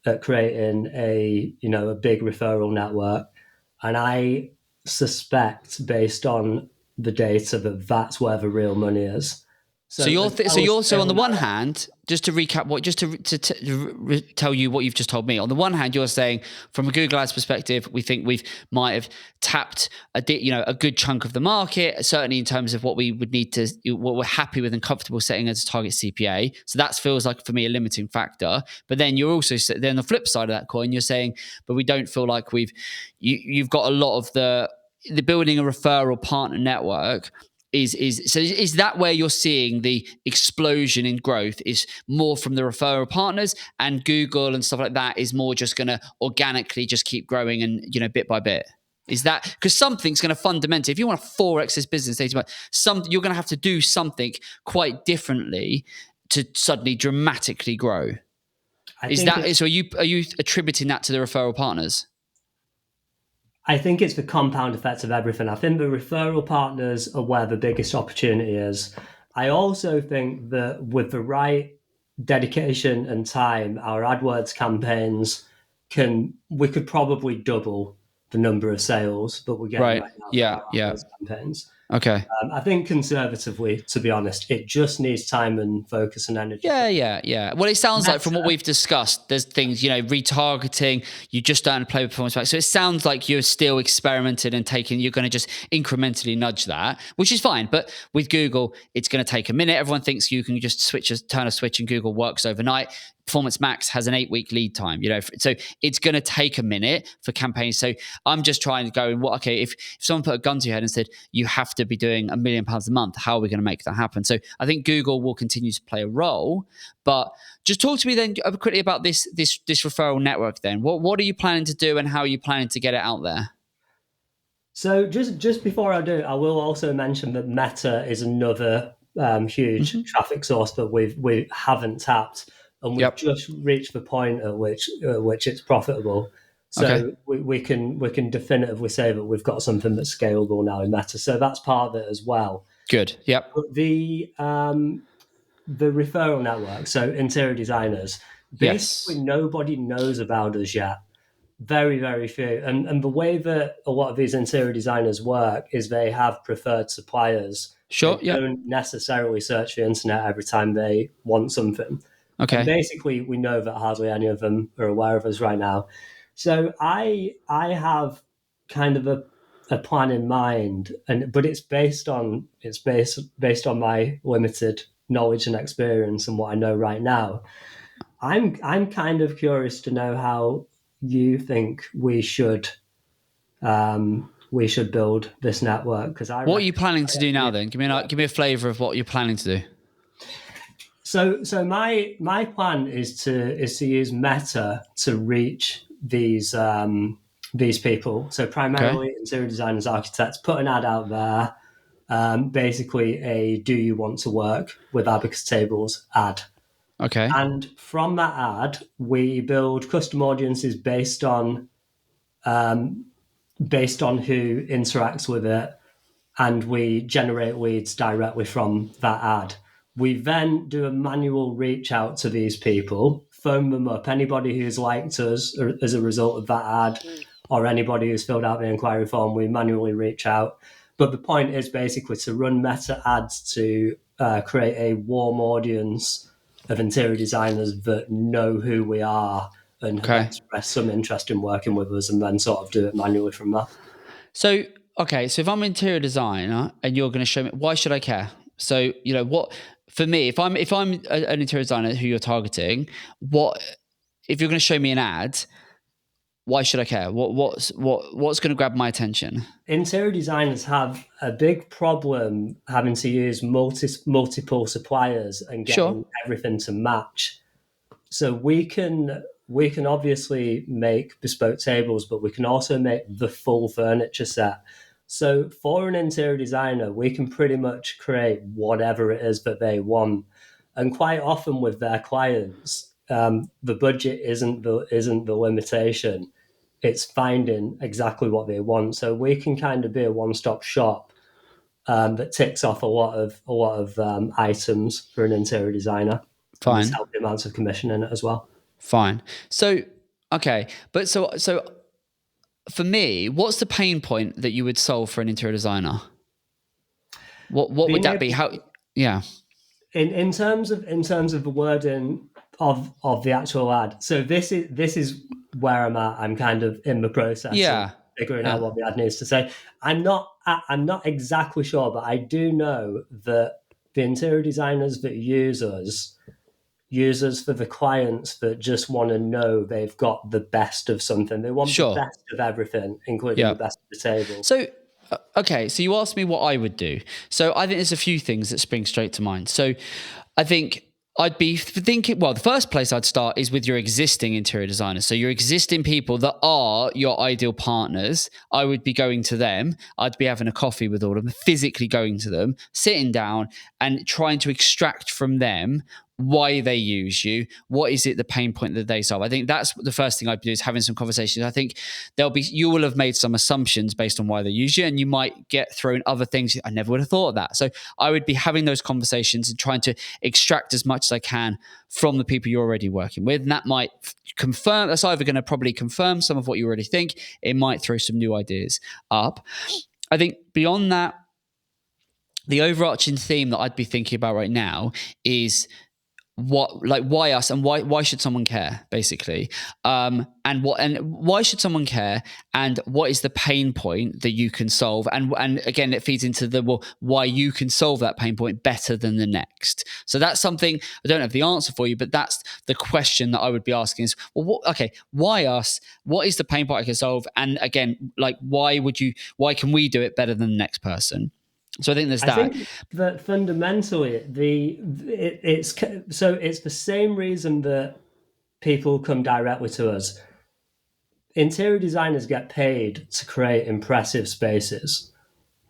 at creating a big referral network. And I suspect, based on the data, that that's where the real money is. So you're on the one hand, just to recap tell you what you've just told me. On the one hand, you're saying from a Google Ads perspective, we think might have tapped a good chunk of the market, certainly in terms of what we would need to, what we're happy with and comfortable setting as a target CPA. So that feels like for me a limiting factor. But then you're also then the flip side of that coin, you're saying, but we don't feel like you've got a lot of the building a referral partner network. Is that where you're seeing the explosion in growth is more from the referral partners, and Google and stuff like that is more just going to organically just keep growing and bit by bit? Is that because something's going to fundamentally, if you want to 4x this business, you're going to have to do something quite differently to suddenly dramatically grow? So are you attributing that to the referral partners? I think it's the compound effect of everything. I think the referral partners are where the biggest opportunity is. I also think that with the right dedication and time, our AdWords campaigns we could probably double the number of sales that we're getting right now. Yeah. AdWords campaigns. Okay. I think conservatively, to be honest, it just needs time and focus and energy. Yeah. Well, it sounds like from what we've discussed, there's things, retargeting, you just don't play with performance back. So it sounds like you're still experimenting and you're going to just incrementally nudge that, which is fine. But with Google, it's going to take a minute. Everyone thinks you can just turn a switch and Google works overnight. Performance Max has an 8-week lead time, so it's going to take a minute for campaigns. So I'm just trying to go, if someone put a gun to your head and said, you have to be doing £1 million a month, how are we going to make that happen? So I think Google will continue to play a role, but just talk to me then quickly about this referral network then. What are you planning to do and how are you planning to get it out there? So just before I do, I will also mention that Meta is another huge traffic source that we haven't tapped. And we've just reached the point at which it's profitable. So we can definitively say that we've got something that's scalable now in Meta. So that's part of it as well. Good. Yep. But the referral network, so interior designers, basically nobody knows about us yet. Very, very few. And the way that a lot of these interior designers work is they have preferred suppliers. Sure. They don't necessarily search the internet every time they want something. Okay. And basically, we know that hardly any of them are aware of us right now. So I have kind of a plan in mind, but it's based on my limited knowledge and experience and what I know right now. I'm kind of curious to know how you think we should we should build this network. Because what are you planning to do now? Then give me a flavour of what you're planning to do. So my plan is to use Meta to reach these people. So primarily interior designers, architects, put an ad out there. Basically, a "Do you want to work with Abacus Tables" ad. Okay. And from that ad, we build custom audiences based on who interacts with it, and we generate leads directly from that ad. We then do a manual reach out to these people, phone them up. Anybody who's liked us as a result of that ad, or anybody who's filled out the inquiry form, we manually reach out. But the point is basically to run Meta ads to create a warm audience of interior designers that know who we are and have expressed some interest in working with us, and then sort of do it manually from that. So if I'm an interior designer and you're going to show me, why should I care? So what for me, if I'm an interior designer who you're targeting, if you're going to show me an ad, why should I care? What's going to grab my attention? Interior designers have a big problem having to use multiple suppliers and getting everything to match. So we can obviously make bespoke tables, but we can also make the full furniture set. So for an interior designer, we can pretty much create whatever it is that they want. And quite often with their clients, the budget isn't the limitation. It's finding exactly what they want. So we can kind of be a one-stop shop that ticks off a lot of items for an interior designer. Fine. There's healthy amounts of commission in it as well. Fine. So but so for me, what's the pain point that you would solve for an interior designer? What would that be? How? Yeah. In terms of the wording of the actual ad. So this is where I'm at. I'm kind of in the process of figuring out what the ad needs to say. I'm not exactly sure, but I do know that the interior designers that use us for the clients that just want to know they've got the best of something. They want the best of everything, including the best of the table. So, so you asked me what I would do. So I think there's a few things that spring straight to mind. So I think I'd be thinking, well, the first place I'd start is with your existing interior designers. So your existing people that are your ideal partners, I would be going to them. I'd be having a coffee with all of them, physically going to them, sitting down and trying to extract from them why they use you. What is it, the pain point that they solve? I think that's the first thing I'd do, is having some conversations. I think you will have made some assumptions based on why they use you, and you might get thrown other things. I never would have thought of that. So I would be having those conversations and trying to extract as much as I can from the people you're already working with. And that might confirm, that's either going to probably confirm some of what you already think. It might throw some new ideas up. I think beyond that, the overarching theme that I'd be thinking about right now is why us, and why should someone care, basically, and why should someone care, and what is the pain point that you can solve, and again it feeds into why you can solve that pain point better than the next. So that's something I don't have the answer for you, but that's the question that I would be asking is, why us? What is the pain point I can solve? And again, why can we do it better than the next person? So I think there's that. I think that fundamentally, it's the same reason that people come directly to us. Interior designers get paid to create impressive spaces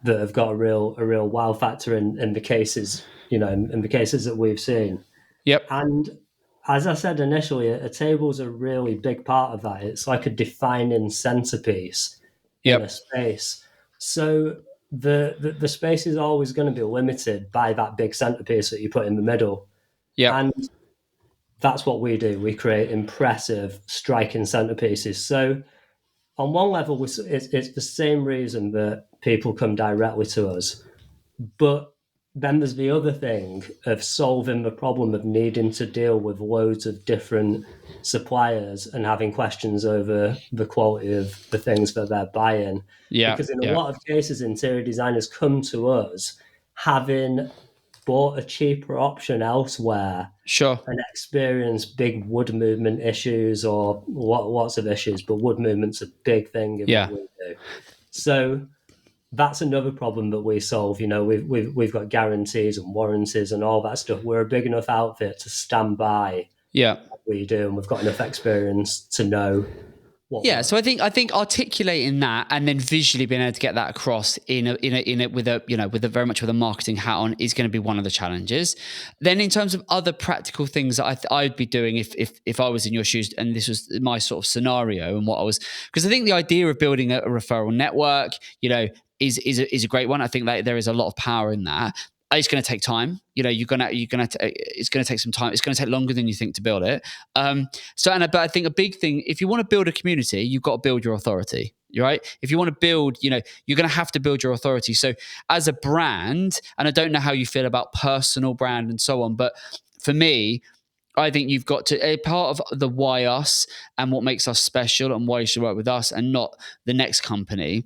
that have got a real wow factor in the cases, in the cases that we've seen. Yep. And as I said initially, a table's a really big part of that. It's like a defining centerpiece in a space. So the space is always going to be limited by that big centerpiece that you put in the middle. Yeah. And that's what we do. We create impressive, striking centerpieces. So on one level, it's the same reason that people come directly to us. But then there's the other thing of solving the problem of needing to deal with loads of different suppliers and having questions over the quality of the things that they're buying. Yeah. Because in a lot of cases, interior designers come to us having bought a cheaper option elsewhere. Sure. And experience big wood movement issues or lots of issues, but wood movement's a big thing in what we do. So that's another problem that we solve. You know, we've got guarantees and warranties and all that stuff. We're a big enough outfit to stand by Yeah. what we do, and we've got enough experience to know what. Yeah, so I think articulating that and then visually being able to get that across in a with a very much with a marketing hat on is going to be one of the challenges. Then in terms of other practical things that I'd be doing if I was in your shoes and this was my sort of scenario and what I was, because I think the idea of building a referral network, is a great one. I think that there is a lot of power in that. It's going to take time. It's going to take some time. It's going to take longer than you think to build it. But I think a big thing, if you want to build a community, you've got to build your authority. Right? If you want to build, you're going to have to build your authority. So as a brand, and I don't know how you feel about personal brand and so on, but for me, I think you've got to, a part of the why us and what makes us special and why you should work with us and not the next company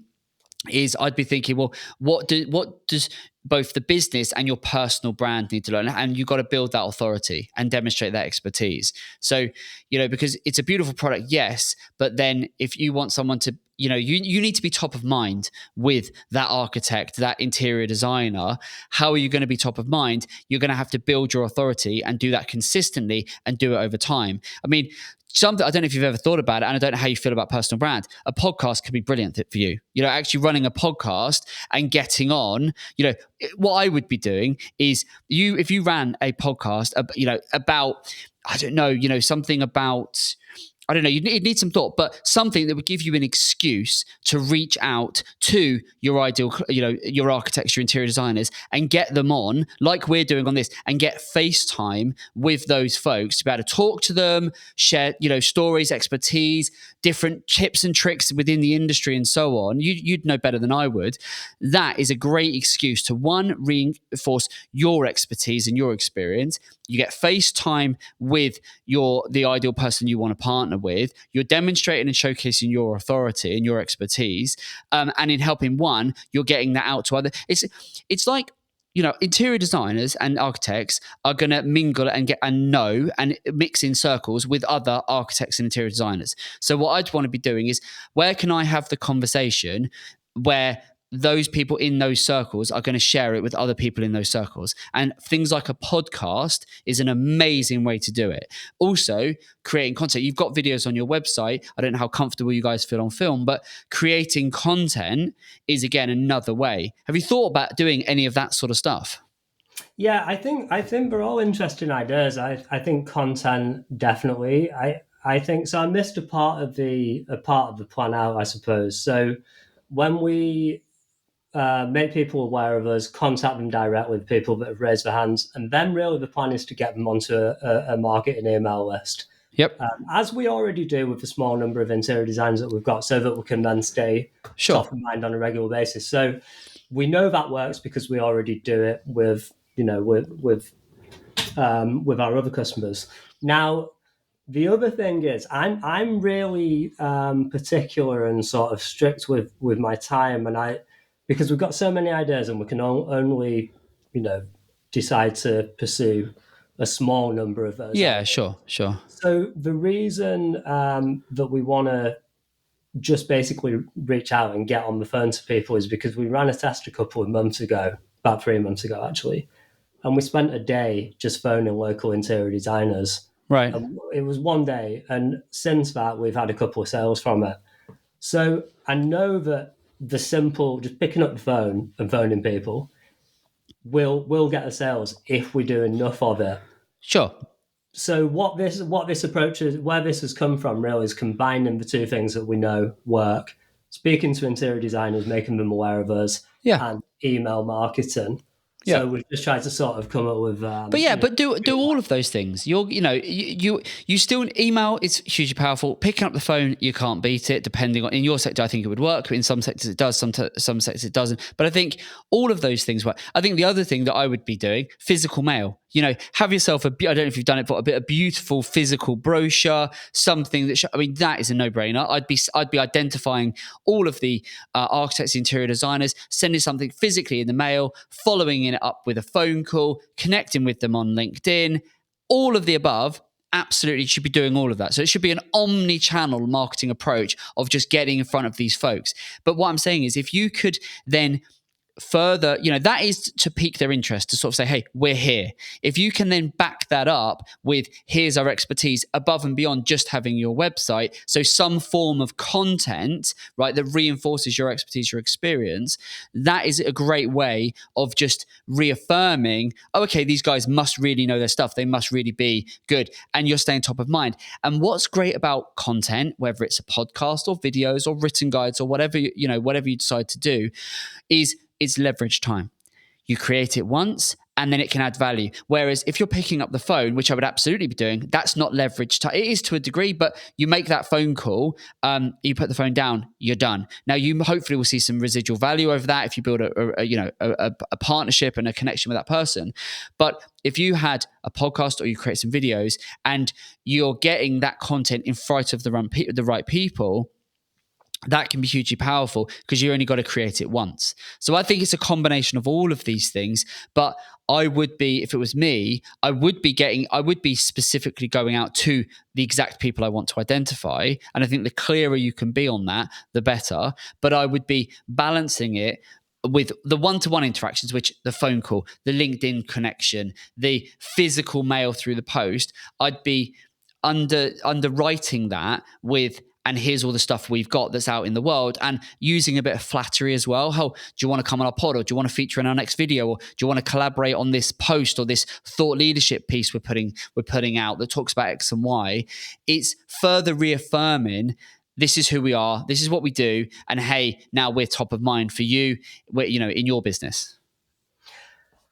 is I'd be thinking, well, what does both the business and your personal brand need to learn? And you've got to build that authority and demonstrate that expertise. So, because it's a beautiful product, yes, but then if you want someone to, you need to be top of mind with that architect, that interior designer. How are you going to be top of mind? You're going to have to build your authority and do that consistently and do it over time. I mean, I don't know if you've ever thought about it, and I don't know how you feel about personal brand. A podcast could be brilliant for you. Actually running a podcast and getting on. What I would be doing is if you ran a podcast, about I don't know, something about. I don't know, you'd need some thought, but something that would give you an excuse to reach out to your ideal, your architects, your interior designers, and get them on, like we're doing on this, and get FaceTime with those folks to be able to talk to them, share, stories, expertise, different tips and tricks within the industry and so on. You'd know better than I would. That is a great excuse to, one, reinforce your expertise and your experience. You get FaceTime with the ideal person you want to partner with. You're demonstrating and showcasing your authority and your expertise, and in helping one, you're getting that out to other. It's like interior designers and architects are going to mingle and mix in circles with other architects and interior designers. So what I'd want to be doing is, where can I have the conversation where those people in those circles are going to share it with other people in those circles? And things like a podcast is an amazing way to do it. Also, creating content. You've got videos on your website. I don't know how comfortable you guys feel on film, but creating content is, again, another way. Have you thought about doing any of that sort of stuff? Yeah, I think they're all interesting ideas. I think content, definitely. I think so. I missed a part of the plan out, I suppose. So when we make people aware of us, contact them directly with people that have raised their hands, and then really the plan is to get them onto a marketing email list. Yep. As we already do with the small number of interior designers that we've got, so that we can then stay top of mind on a regular basis. So we know that works because we already do it with our other customers. Now, the other thing is, I'm really particular and sort of strict with my time, and because we've got so many ideas and we can only decide to pursue a small number of those. Yeah, ideas. Sure. So the reason that we want to just basically reach out and get on the phone to people is because we ran a test a couple of months ago, about 3 months ago actually, and we spent a day just phoning local interior designers. Right. It was one day, and since that we've had a couple of sales from it. So I know that the simple, just picking up the phone and phoning people, will get the sales if we do enough of it. Sure. So what this approach is, where this has come from, really, is combining the two things that we know work: speaking to interior designers, making them aware of us, and email marketing. Yeah. So we've just tried to sort of come up with. But do all of those things. You still, email is hugely powerful. Picking up the phone, you can't beat it. Depending on, in your sector, I think it would work. In some sectors, it does. Some sectors, it doesn't. But I think all of those things work. I think the other thing that I would be doing, physical mail. Have yourself I don't know if you've done it, but a beautiful physical brochure, something that that is a no-brainer. I'd be identifying all of the architects, interior designers, sending something physically in the mail, following it up with a phone call, connecting with them on LinkedIn, all of the above. absolutely should be doing all of that. So it should be an omni-channel marketing approach of just getting in front of these folks. But what I'm saying is, if you could then further, that is to pique their interest, to sort of say, hey, we're here. If you can then back that up with, here's our expertise above and beyond just having your website, so some form of content, right, that reinforces your expertise, your experience, that is a great way of just reaffirming, oh, okay, these guys must really know their stuff. They must really be good. And you're staying top of mind. And what's great about content, whether it's a podcast or videos or written guides or whatever, whatever you decide to do, is it's leverage time. You create it once and then it can add value. Whereas if you're picking up the phone, which I would absolutely be doing, that's not leverage time. It is to a degree, but you make that phone call, you put the phone down, you're done. Now you hopefully will see some residual value over that if you build a partnership and a connection with that person. But if you had a podcast or you create some videos and you're getting that content in front of the right people, that can be hugely powerful because you only got to create it once. So I think it's a combination of all of these things. But I would be, if it was me, I would be specifically going out to the exact people I want to identify. And I think the clearer you can be on that, the better. But I would be balancing it with the one-to-one interactions, which the phone call, the LinkedIn connection, the physical mail through the post. I'd be underwriting that with, and here's all the stuff we've got that's out in the world, and using a bit of flattery as well. How do you want to come on our pod, or do you want to feature in our next video, or do you want to collaborate on this post or this thought leadership piece we're putting out that talks about X and Y? It's further reaffirming, this is who we are, this is what we do, and hey, now we're top of mind for you, in your business.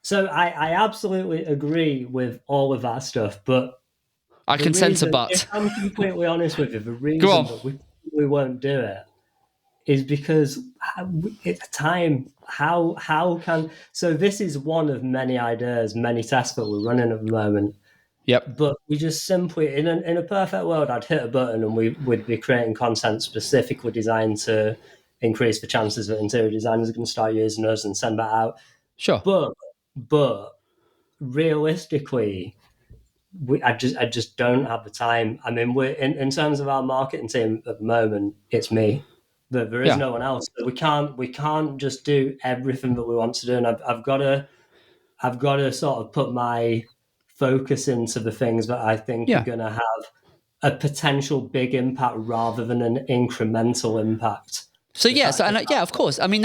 So I absolutely agree with all of that stuff, but I can sense a but. If I'm completely honest with you, the reason that we won't do it is because it's time. How can, so this is one of many ideas, many tests that we're running at the moment. Yep. But we just simply, in a perfect world, I'd hit a button and we'd be creating content specifically designed to increase the chances that interior designers are going to start using us and send that out. Sure. But realistically, I just don't have the time. I mean, we're in terms of our marketing team at the moment, it's me. There is no one else. So we can't just do everything that we want to do, and I've got to sort of put my focus into the things that I think are going to have a potential big impact rather than an incremental impact. So of course. I mean,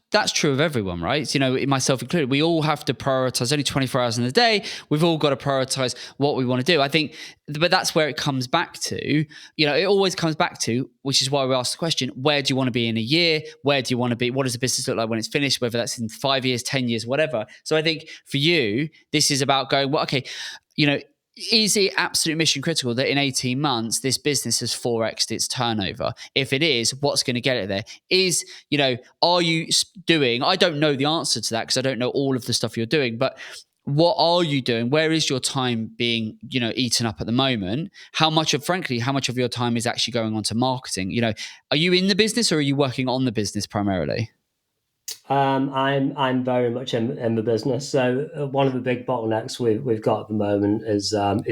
that's true of everyone, right? Myself included. We all have to prioritize. Only 24 hours in a day. We've all got to prioritize what we want to do. I think, but that's where it comes back to. It always comes back to, which is why we ask the question: where do you want to be in a year? Where do you want to be? What does the business look like when it's finished? Whether that's in 5 years, 10 years, whatever. So I think for you, this is about going, well, okay, is it absolute mission critical that in 18 months this business has 4x'd its turnover? If it is, what's going to get it there? Are you doing, I don't know the answer to that because I don't know all of the stuff you're doing, but what are you doing? Where is your time being, eaten up at the moment? How much of your time is actually going on to marketing? Are you in the business or are you working on the business primarily? I'm very much in the business. So one of the big bottlenecks we've got at the moment is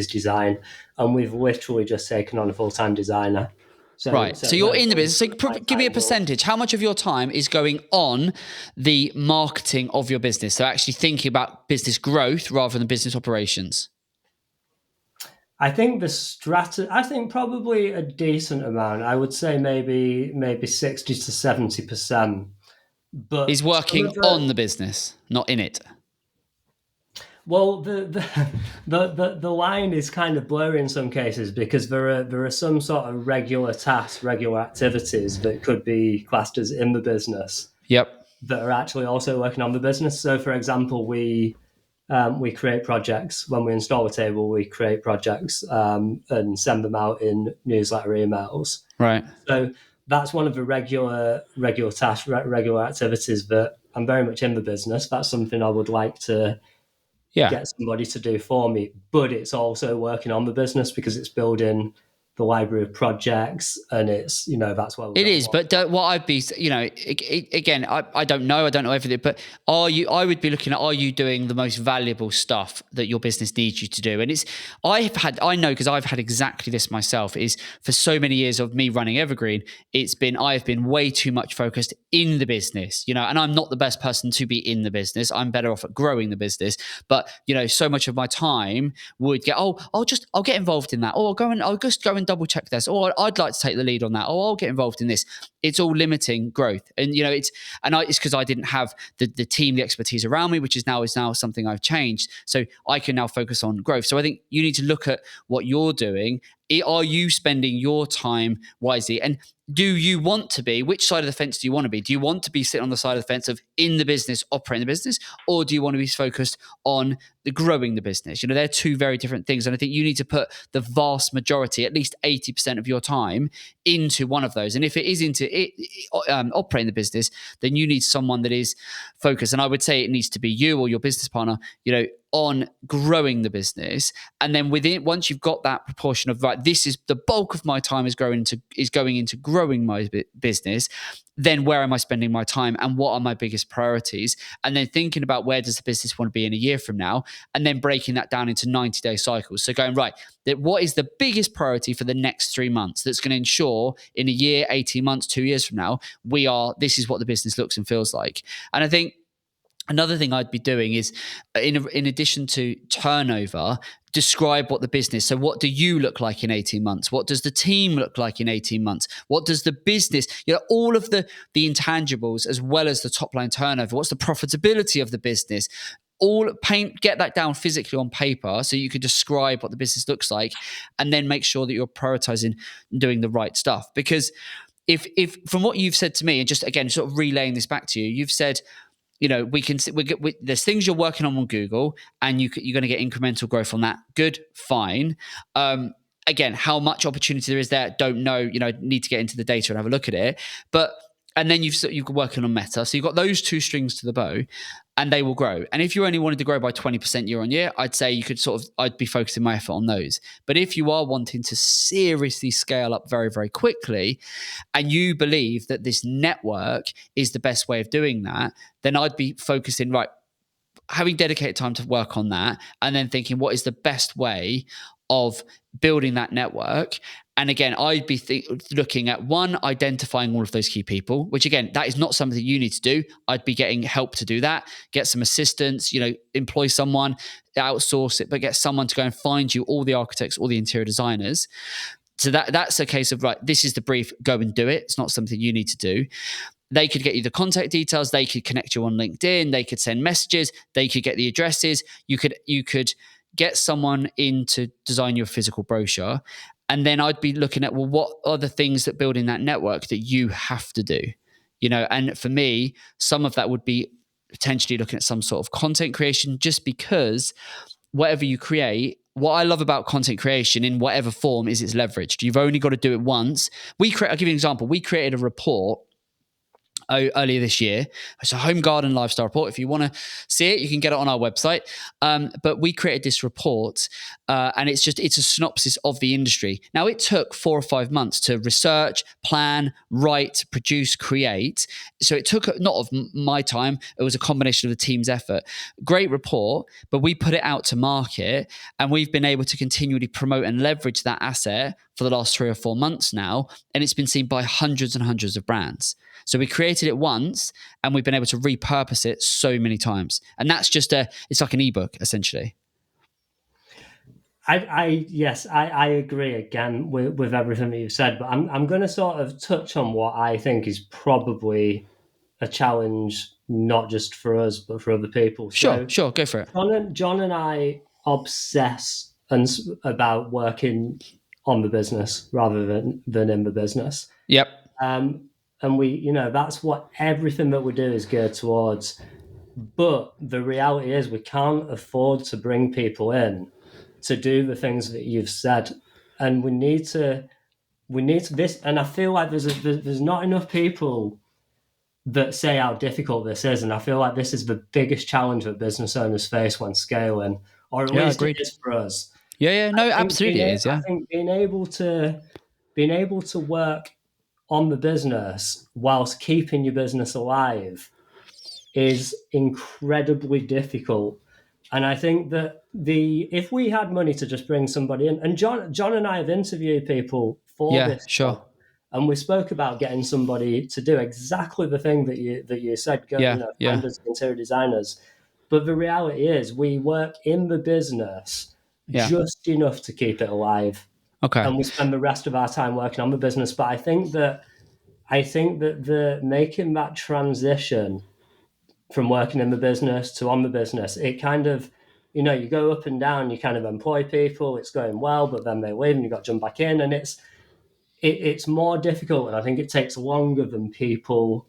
design, and we've literally just taken on a full-time designer. So you're in the business. So give me a percentage. How much of your time is going on the marketing of your business? So actually thinking about business growth rather than business operations. I think I think probably a decent amount. I would say maybe 60 to 70%. But he's working on the business, not in it. Well, the line is kind of blurry in some cases because there are some sort of regular tasks, regular activities that could be classed as in the business. Yep. That are actually also working on the business. So, for example, we create projects. When we install a table, we create projects and send them out in newsletter emails. Right. So that's one of the regular tasks, regular activities that I'm very much in the business. That's something I would like to get somebody to do for me. But it's also working on the business because it's building the library of projects, and it's, that's where It is, but what I'd be, again, I don't know everything, but I would be looking at, are you doing the most valuable stuff that your business needs you to do? And I know, because I've had exactly this myself, is for so many years of me running Evergreen, I've been way too much focused in the business, and I'm not the best person to be in the business. I'm better off at growing the business. But, so much of my time would get, I'll get involved in that. Or I'll just go and double check this. Or I'd like to take the lead on that. Or I'll get involved in this. It's all limiting growth. And, it's because I didn't have the team, the expertise around me, which is now something I've changed. So I can now focus on growth. So I think you need to look at what you're doing. Are you spending your time wisely? And do you want to be, which side of the fence do you want to be? Do you want to be sitting on the side of the fence of in the business, operating the business, or do you want to be focused on the growing the business? They're two very different things. And I think you need to put the vast majority, at least 80% of your time, into one of those. And if it is into operating the business, then you need someone that is focused. And I would say it needs to be you or your business partner, on growing the business. And then once you've got that proportion of, right, this is the bulk of my time is going into growing my business, then where am I spending my time and what are my biggest priorities? And then thinking about where does the business want to be in a year from now, and then breaking that down into 90-day cycles. So going, right, what is the biggest priority for the next 3 months that's going to ensure in a year, 18 months, 2 years from now, this is what the business looks and feels like. And I think another thing I'd be doing is, in addition to turnover, describe what the business. So what do you look like in 18 months? What does the team look like in 18 months? What does the business, all of the intangibles as well as the top line turnover. What's the profitability of the business? Get that down physically on paper so you can describe what the business looks like, and then make sure that you're prioritizing doing the right stuff. Because if from what you've said to me, and just again, sort of relaying this back to you, you've said, there's things you're working on Google, and you're going to get incremental growth on that. Good, fine. Again, how much opportunity there is there, don't know. Need to get into the data and have a look at it. And then you're working on Meta, so you've got those two strings to the bow, and they will grow. And if you only wanted to grow by 20% year on year, I'd say I'd be focusing my effort on those. But if you are wanting to seriously scale up very, very quickly, and you believe that this network is the best way of doing that, then I'd be focusing, right, having dedicated time to work on that, and then thinking, what is the best way of building that network? And again, I'd be looking at, one, identifying all of those key people, which again, that is not something you need to do. I'd be getting help to do that, get some assistance, employ someone, outsource it, but get someone to go and find you all the architects, all the interior designers. So that's a case of, right, this is the brief, go and do it. It's not something you need to do. They could get you the contact details. They could connect you on LinkedIn. They could send messages. They could get the addresses. You could get someone in to design your physical brochure. And then I'd be looking at, well, what are the things that build in that network that you have to do? And for me, some of that would be potentially looking at some sort of content creation, just because whatever you create, what I love about content creation in whatever form is it's leveraged. You've only got to do it once. I'll give you an example. We created a report earlier this year. It's a home garden lifestyle report. If you want to see it, you can get it on our website. But we created this report, and it's a synopsis of the industry. Now, it took 4 or 5 months to research, plan, write, produce, create. So it took not of my time. It was a combination of the team's effort. Great report, but we put it out to market, and we've been able to continually promote and leverage that asset for the last 3 or 4 months now, and it's been seen by hundreds and hundreds of brands. So we created it once, and we've been able to repurpose it so many times. And that's it's like an ebook, essentially. I agree again with everything that you've said, but I'm going to sort of touch on what I think is probably a challenge, not just for us, but for other people. Sure, go for it. John and I obsess about working on the business rather than in the business. Yep. And we, that's what everything that we do is geared towards. But the reality is we can't afford to bring people in to do the things that you've said. And we need to this. And I feel like there's not enough people that say how difficult this is. And I feel like this is the biggest challenge that business owners face when scaling, or at least it is for us. Yeah. No, absolutely it is. I Yeah. think being able to work on the business whilst keeping your business alive is incredibly difficult. And I think that if we had money to just bring somebody in, and John and I have interviewed people for Yeah. this Sure. job, and we spoke about getting somebody to do exactly the thing that you said, go, Yeah. Yeah. find us interior designers. But the reality is we work in the business Yeah. just enough to keep it alive. Okay. And we spend the rest of our time working on the business. But I think that the making that transition from working in the business to on the business, it kind of, you go up and down, you kind of employ people, it's going well, but then they leave and you've got to jump back in. And it's more difficult. And I think it takes longer than people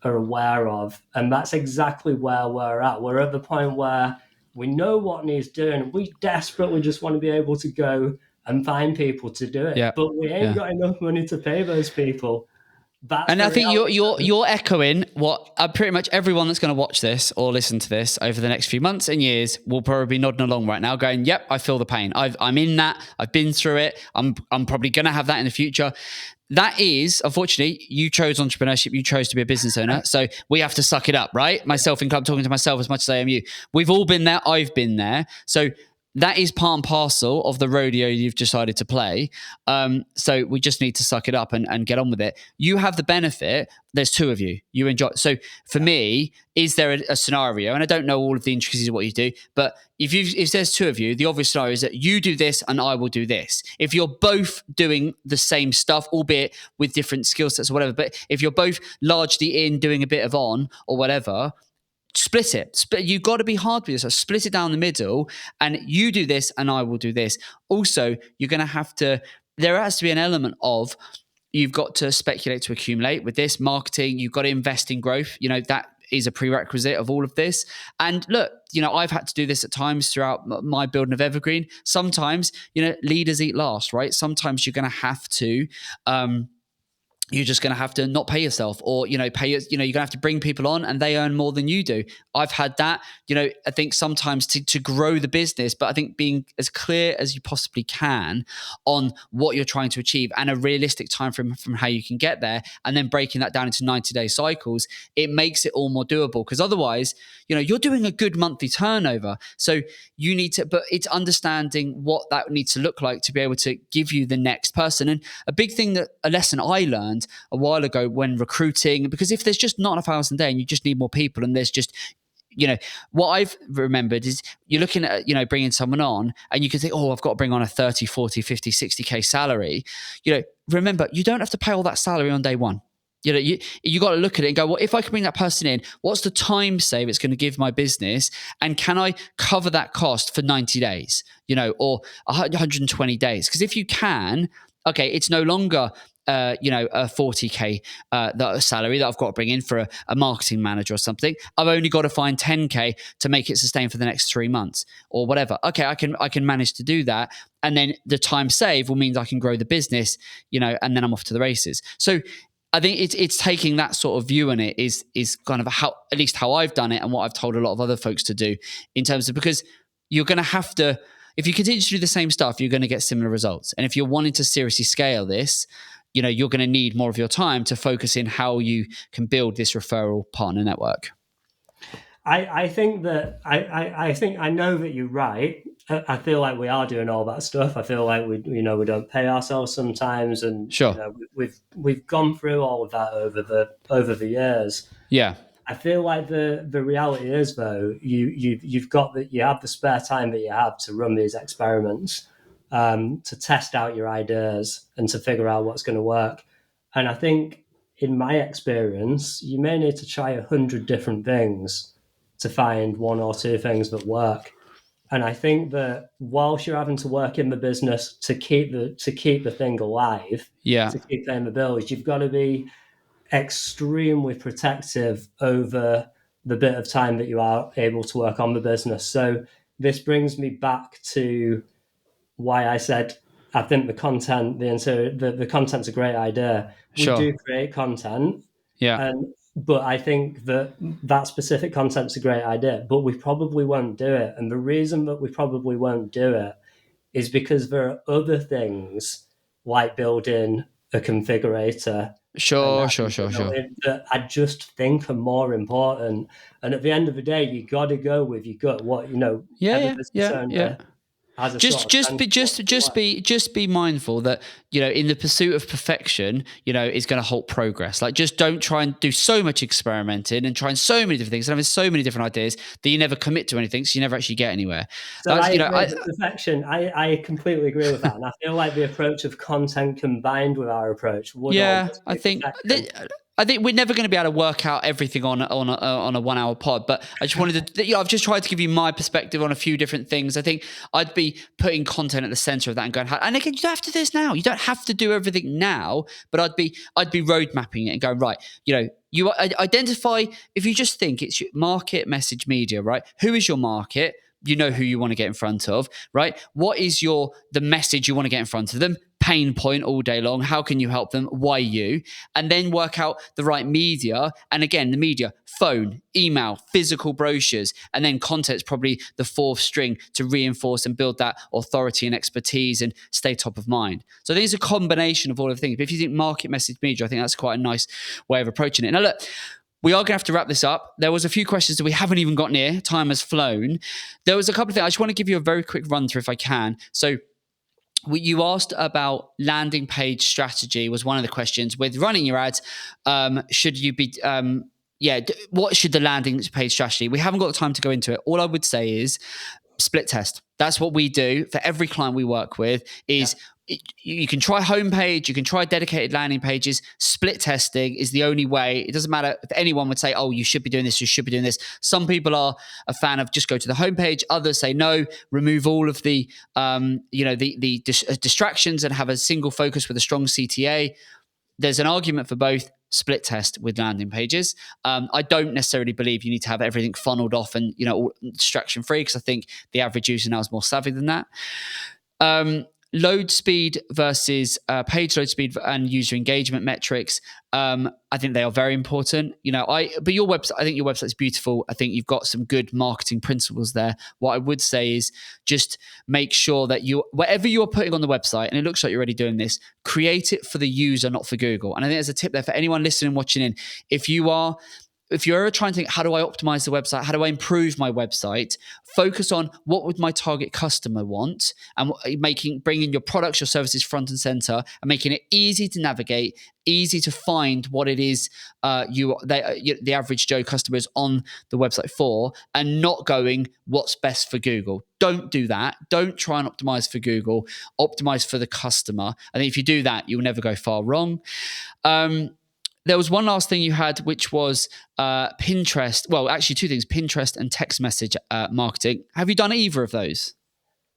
are aware of. And that's exactly where we're at. We're at the point where we know what needs doing. We desperately just want to be able to go and find people to do it. Yeah. But we ain't got enough money to pay those people. That's And the I think reality. you're echoing what pretty much everyone that's going to watch this or listen to this over the next few months and years will probably be nodding along right now, going, "Yep, I feel the pain. I'm in that. I've been through it. I'm probably going to have that in the future." That is, unfortunately, you chose entrepreneurship. You chose to be a business owner. So we have to suck it up, right? Myself included, I'm talking to myself as much as I am you. We've all been there. I've been there. So that is part and parcel of the rodeo you've decided to play. So we just need to suck it up and get on with it. You have the benefit. There's two of you. You enjoy. So for me, is there a scenario? And I don't know all of the intricacies of what you do, but if there's two of you, the obvious scenario is that you do this and I will do this. If you're both doing the same stuff, albeit with different skill sets or whatever, but if you're both largely in doing a bit of on or whatever, split it. You've got to be hard with yourself. Split it down the middle, and you do this, and I will do this. Also, you're going to have to. There has to be an element of you've got to speculate to accumulate with this marketing. You've got to invest in growth. That is a prerequisite of all of this. And look, I've had to do this at times throughout my building of Evergreen. Sometimes, leaders eat last, right? Sometimes you're going to have to. You're just going to have to not pay yourself or, you're going to have to bring people on and they earn more than you do. I've had that, I think sometimes to grow the business, but I think being as clear as you possibly can on what you're trying to achieve and a realistic time frame from how you can get there, and then breaking that down into 90-day cycles, it makes it all more doable. Because otherwise, you're doing a good monthly turnover. So you need to, but it's understanding what that needs to look like to be able to give you the next person. And a lesson I learned a while ago when recruiting, because if there's just not enough hours in the day and you just need more people and there's just, what I've remembered is you're looking at, bringing someone on and you can think, oh, I've got to bring on a 30, 40, 50, 60K salary. Remember, you don't have to pay all that salary on day one. You got to look at it and go, well, if I can bring that person in, what's the time save it's going to give my business? And can I cover that cost for 90 days, or 120 days? Because if you can, okay, it's no longer a 40K salary that I've got to bring in for a marketing manager or something. I've only got to find 10K to make it sustain for the next 3 months or whatever. Okay, I can manage to do that. And then the time saved will mean I can grow the business, and then I'm off to the races. So I think it's taking that sort of view on it is kind of at least how I've done it and what I've told a lot of other folks to do in terms of, because you're going to have to, if you continue to do the same stuff, you're going to get similar results. And if you're wanting to seriously scale this, you're going to need more of your time to focus in how you can build this referral partner network. I think that I know that you're right. I feel like we are doing all that stuff. I feel like we don't pay ourselves sometimes, and sure, we've gone through all of that over the years. Yeah, I feel like the reality is though you have the spare time that you have to run these experiments, to test out your ideas and to figure out what's going to work. And I think in my experience, you may need to try 100 different things to find one or two things that work. And I think that whilst you're having to work in the business to keep the thing alive, to keep paying the bills, you've got to be extremely protective over the bit of time that you are able to work on the business. So this brings me back to why I said I think the content's a great idea. We do create content, but I think that specific content's a great idea, but we probably won't do it. And the reason that we probably won't do it is because there are other things like building a configurator and Sure, sure, having sure, sure. that I just think are more important. And at the end of the day, you got to go with your gut. What Yeah, every yeah, business yeah, yeah. owner has a sort Just of sense of what they want. just be mindful that, in the pursuit of perfection, is going to halt progress. Like, just don't try and do so much experimenting and trying so many different things and having so many different ideas that you never commit to anything, so you never actually get anywhere. So I agree with perfection. I completely agree with that, and I feel like the approach of content combined with our approach would Yeah, almost be perfection. I think we're never going to be able to work out everything on a 1 hour pod. But I just wanted to, I've just tried to give you my perspective on a few different things. I think I'd be putting content at the center of that and going, and again, you don't have to do this now. You don't have to do everything now. But I'd be road mapping it and going, right, you identify, if you just think it's your market, message, media, right? Who is your market? You know who you want to get in front of, right? What is the message you want to get in front of them? Pain point all day long. How can you help them? Why you? And then work out the right media. And again, the media, phone, email, physical brochures, and then content's probably the fourth string to reinforce and build that authority and expertise and stay top of mind. So there's a combination of all of the things. But if you think market, message, media, I think that's quite a nice way of approaching it. Now look, we are going to have to wrap this up. There was a few questions that we haven't even got near. Time has flown. There was a couple of things. I just want to give you a very quick run through if I can. So you asked about landing page strategy was one of the questions. With running your ads, should you be... what should the landing page strategy? We haven't got the time to go into it. All I would say is split test. That's what we do for every client we work with is... Yeah. You can try homepage, you can try dedicated landing pages. Split testing is the only way. It doesn't matter if anyone would say, oh, you should be doing this, you should be doing this. Some people are a fan of just go to the homepage. Others say, no, remove all of the distractions and have a single focus with a strong CTA. There's an argument for both. Split test with landing pages. I don't necessarily believe you need to have everything funneled off and distraction free, because I think the average user now is more savvy than that. Load speed versus page load speed and user engagement metrics. I think they are very important. But your website, I think your website's beautiful. I think you've got some good marketing principles there. What I would say is just make sure that whatever you're putting on the website, and it looks like you're already doing this, create it for the user, not for Google. And I think there's a tip there for anyone listening, watching in. If you're ever trying to think, how do I optimize the website? How do I improve my website? Focus on what would my target customer want, and bringing your products, your services front and center, and making it easy to navigate, easy to find what it is the average Joe customer is on the website for, and not going, what's best for Google? Don't do that. Don't try and optimize for Google. Optimize for the customer. I think if you do that, you'll never go far wrong. There was one last thing you had, which was Pinterest. Well, actually, two things: Pinterest and text message marketing. Have you done either of those?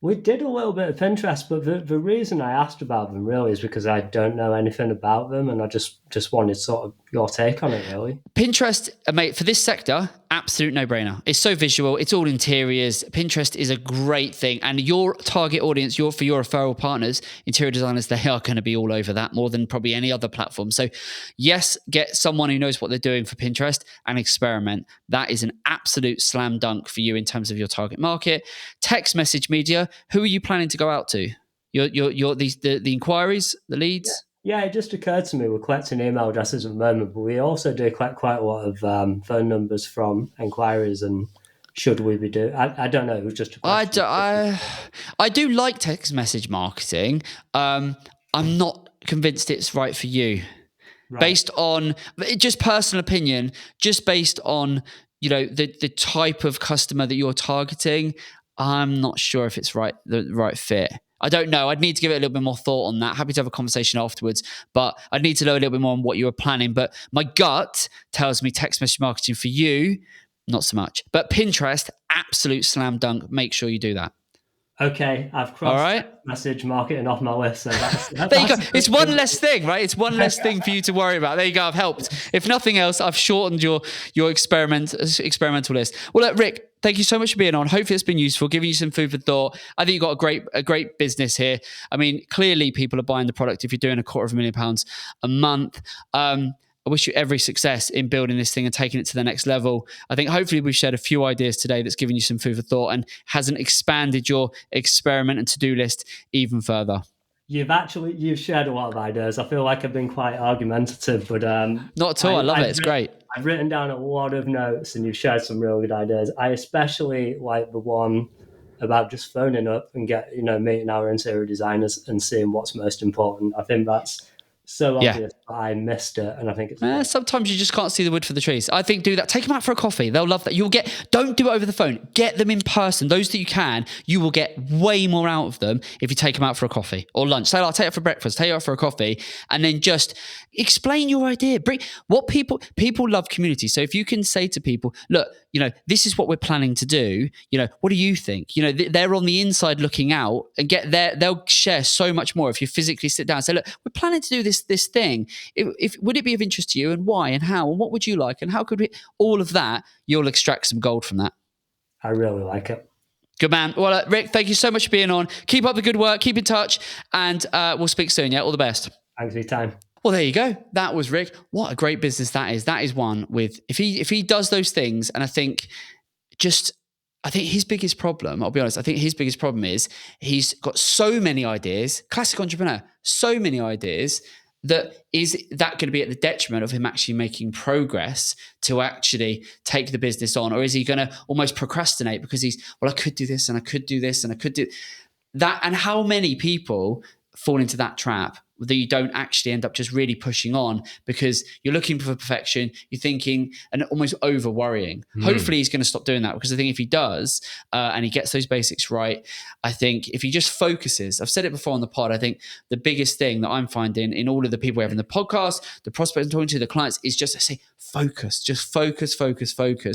We did a little bit of Pinterest, but the reason I asked about them really is because I don't know anything about them, and I just wanted sort of your take on it, really. Pinterest, mate, for this sector, absolute no-brainer. It's so visual. It's all interiors. Pinterest is a great thing. And your target audience, for your referral partners, interior designers, they are going to be all over that more than probably any other platform. So yes, get someone who knows what they're doing for Pinterest and experiment. That is an absolute slam dunk for you in terms of your target market. Text message media, who are you planning to go out to? The inquiries, the leads? Yeah, it just occurred to me we're collecting email addresses at the moment, but we also do quite a lot of phone numbers from inquiries. And should we be doing? I don't know. It was just a question. I do like text message marketing. I'm not convinced it's right for you, right. Based on just personal opinion. Just based on the type of customer that you're targeting. I'm not sure if it's the right fit. I don't know. I'd need to give it a little bit more thought on that. Happy to have a conversation afterwards, but I'd need to know a little bit more on what you were planning. But my gut tells me text message marketing for you, not so much. But Pinterest, absolute slam dunk. Make sure you do that. Okay, I've crossed message marketing off my list. So there you go. It's one less thing, right? It's one less thing for you to worry about. There you go. I've helped. If nothing else, I've shortened your experimental list. Well, look, Rick, thank you so much for being on. Hopefully it's been useful, giving you some food for thought. I think you've got a great business here. I mean, clearly people are buying the product if you're doing £250,000 a month. I wish you every success in building this thing and taking it to the next level. I think hopefully we've shared a few ideas today that's given you some food for thought and hasn't expanded your experiment and to-do list even further. You've shared a lot of ideas. I feel like I've been quite argumentative, but not at all. I love it. It's great. I've written down a lot of notes, and you've shared some really good ideas. I especially like the one about just phoning up and meeting our interior designers and seeing what's most important. I think that's so obvious, but I missed it, and I think it's sometimes you just can't see the wood for the trees. I think do that. Take them out for a coffee. They'll love that. Don't do it over the phone. Get them in person. Those that you can, you will get way more out of them if you take them out for a coffee or lunch. Say, I'll take it for breakfast, take it out for a coffee, and then just explain your idea. What people love community. So if you can say to people, look, this is what we're planning to do. What do you think? They're on the inside looking out and they'll share so much more if you physically sit down and say, look, we're planning to do this thing. Would it be of interest to you, and why and how, and what would you like, and how could we, all of that, you'll extract some gold from that. I really like it. Good man. Well, Rick, thank you so much for being on. Keep up the good work, keep in touch, and we'll speak soon. Yeah, all the best. Thanks for your time. Well, there you go. That was Rick. What a great business that is. That is one with, if he does those things, and I think his biggest problem, I'll be honest, is he's got so many ideas, classic entrepreneur, so many ideas, that is that going to be at the detriment of him actually making progress to actually take the business on? Or is he going to almost procrastinate because I could do this and I could do this and I could do that? And how many people fall into that trap that you don't actually end up just really pushing on because you're looking for perfection, you're thinking and almost over worrying. Hopefully he's going to stop doing that, because I think if he does and he gets those basics right, I think if he just focuses, I've said it before on the pod, I think the biggest thing that I'm finding in all of the people we have in the podcast, the prospects I'm talking to, the clients, is just to say, focus, just focus,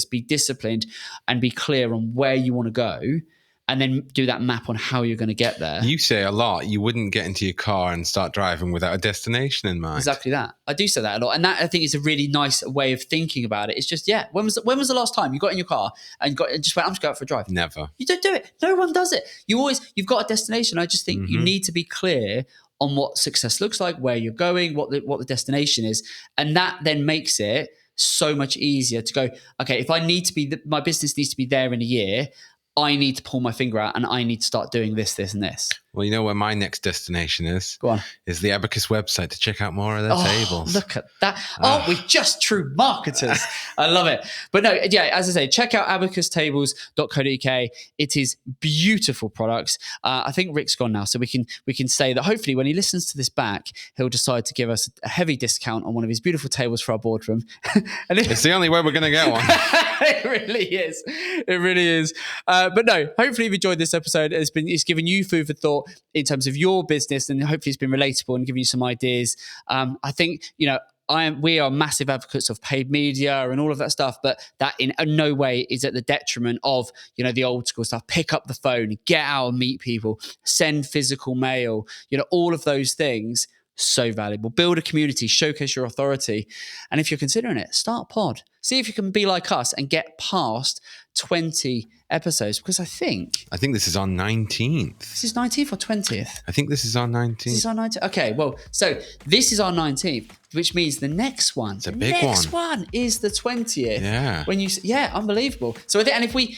be disciplined and be clear on where you want to go. And then do that map on how you're going to get there. You say a lot, you wouldn't get into your car and start driving without a destination in mind. Exactly that. I do say that a lot. And that, I think, is a really nice way of thinking about it. It's just, when was the last time you got in your car and just went, I'm just going out for a drive? Never. You don't do it. No one does it. You've got a destination. I just think you need to be clear on what success looks like, where you're going, what the destination is. And that then makes it so much easier to go, okay, if I need to be, my business needs to be there in a year, I need to pull my finger out and I need to start doing this, this, and this. Well, you know where my next destination is? Go on. Is the Abacus website to check out more of their tables. Look at that. Aren't we just true marketers? I love it. But no, as I say, check out abacustables.co.uk. It is beautiful products. I think Rick's gone now, so we can say that hopefully when he listens to this back, he'll decide to give us a heavy discount on one of his beautiful tables for our boardroom. And it's the only way we're going to get one. It really is. It really is. But no, hopefully you've enjoyed this episode. It's given you food for thought in terms of your business, and hopefully it's been relatable and given you some ideas. I think, we are massive advocates of paid media and all of that stuff, but that in no way is at the detriment of, the old school stuff. Pick up the phone, get out and meet people, send physical mail, all of those things. So valuable. Build a community, showcase your authority. And if you're considering it, start a pod. See if you can be like us and get past 20 episodes, because I think this is our 19th. This is 19th or 20th? I think this is our 19th. This is our 19th. Okay, well, so this is our 19th, which means the next one, the next one is the 20th. Yeah. Unbelievable. So and if we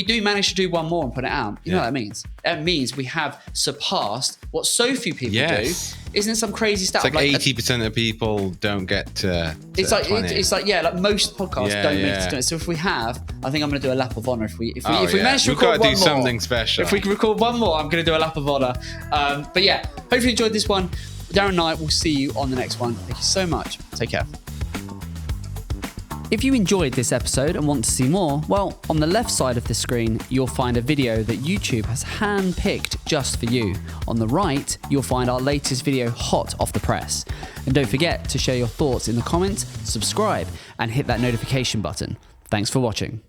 do manage to do one more and put it out, you know what that means? That means we have surpassed what so few people do. Isn't it some crazy stat? It's like 80% of people don't get to it's like 20. Most podcasts don't make it to it. So if we have, I think I'm going to do a lap of honor. If we manage to record one more, we've got to do something special. If we can record one more, I'm going to do a lap of honor. But hopefully you enjoyed this one. Darren and I will see you on the next one. Thank you so much. Take care. If you enjoyed this episode and want to see more, well, on the left side of the screen, you'll find a video that YouTube has hand-picked just for you. On the right, you'll find our latest video hot off the press. And don't forget to share your thoughts in the comments, subscribe, and hit that notification button. Thanks for watching.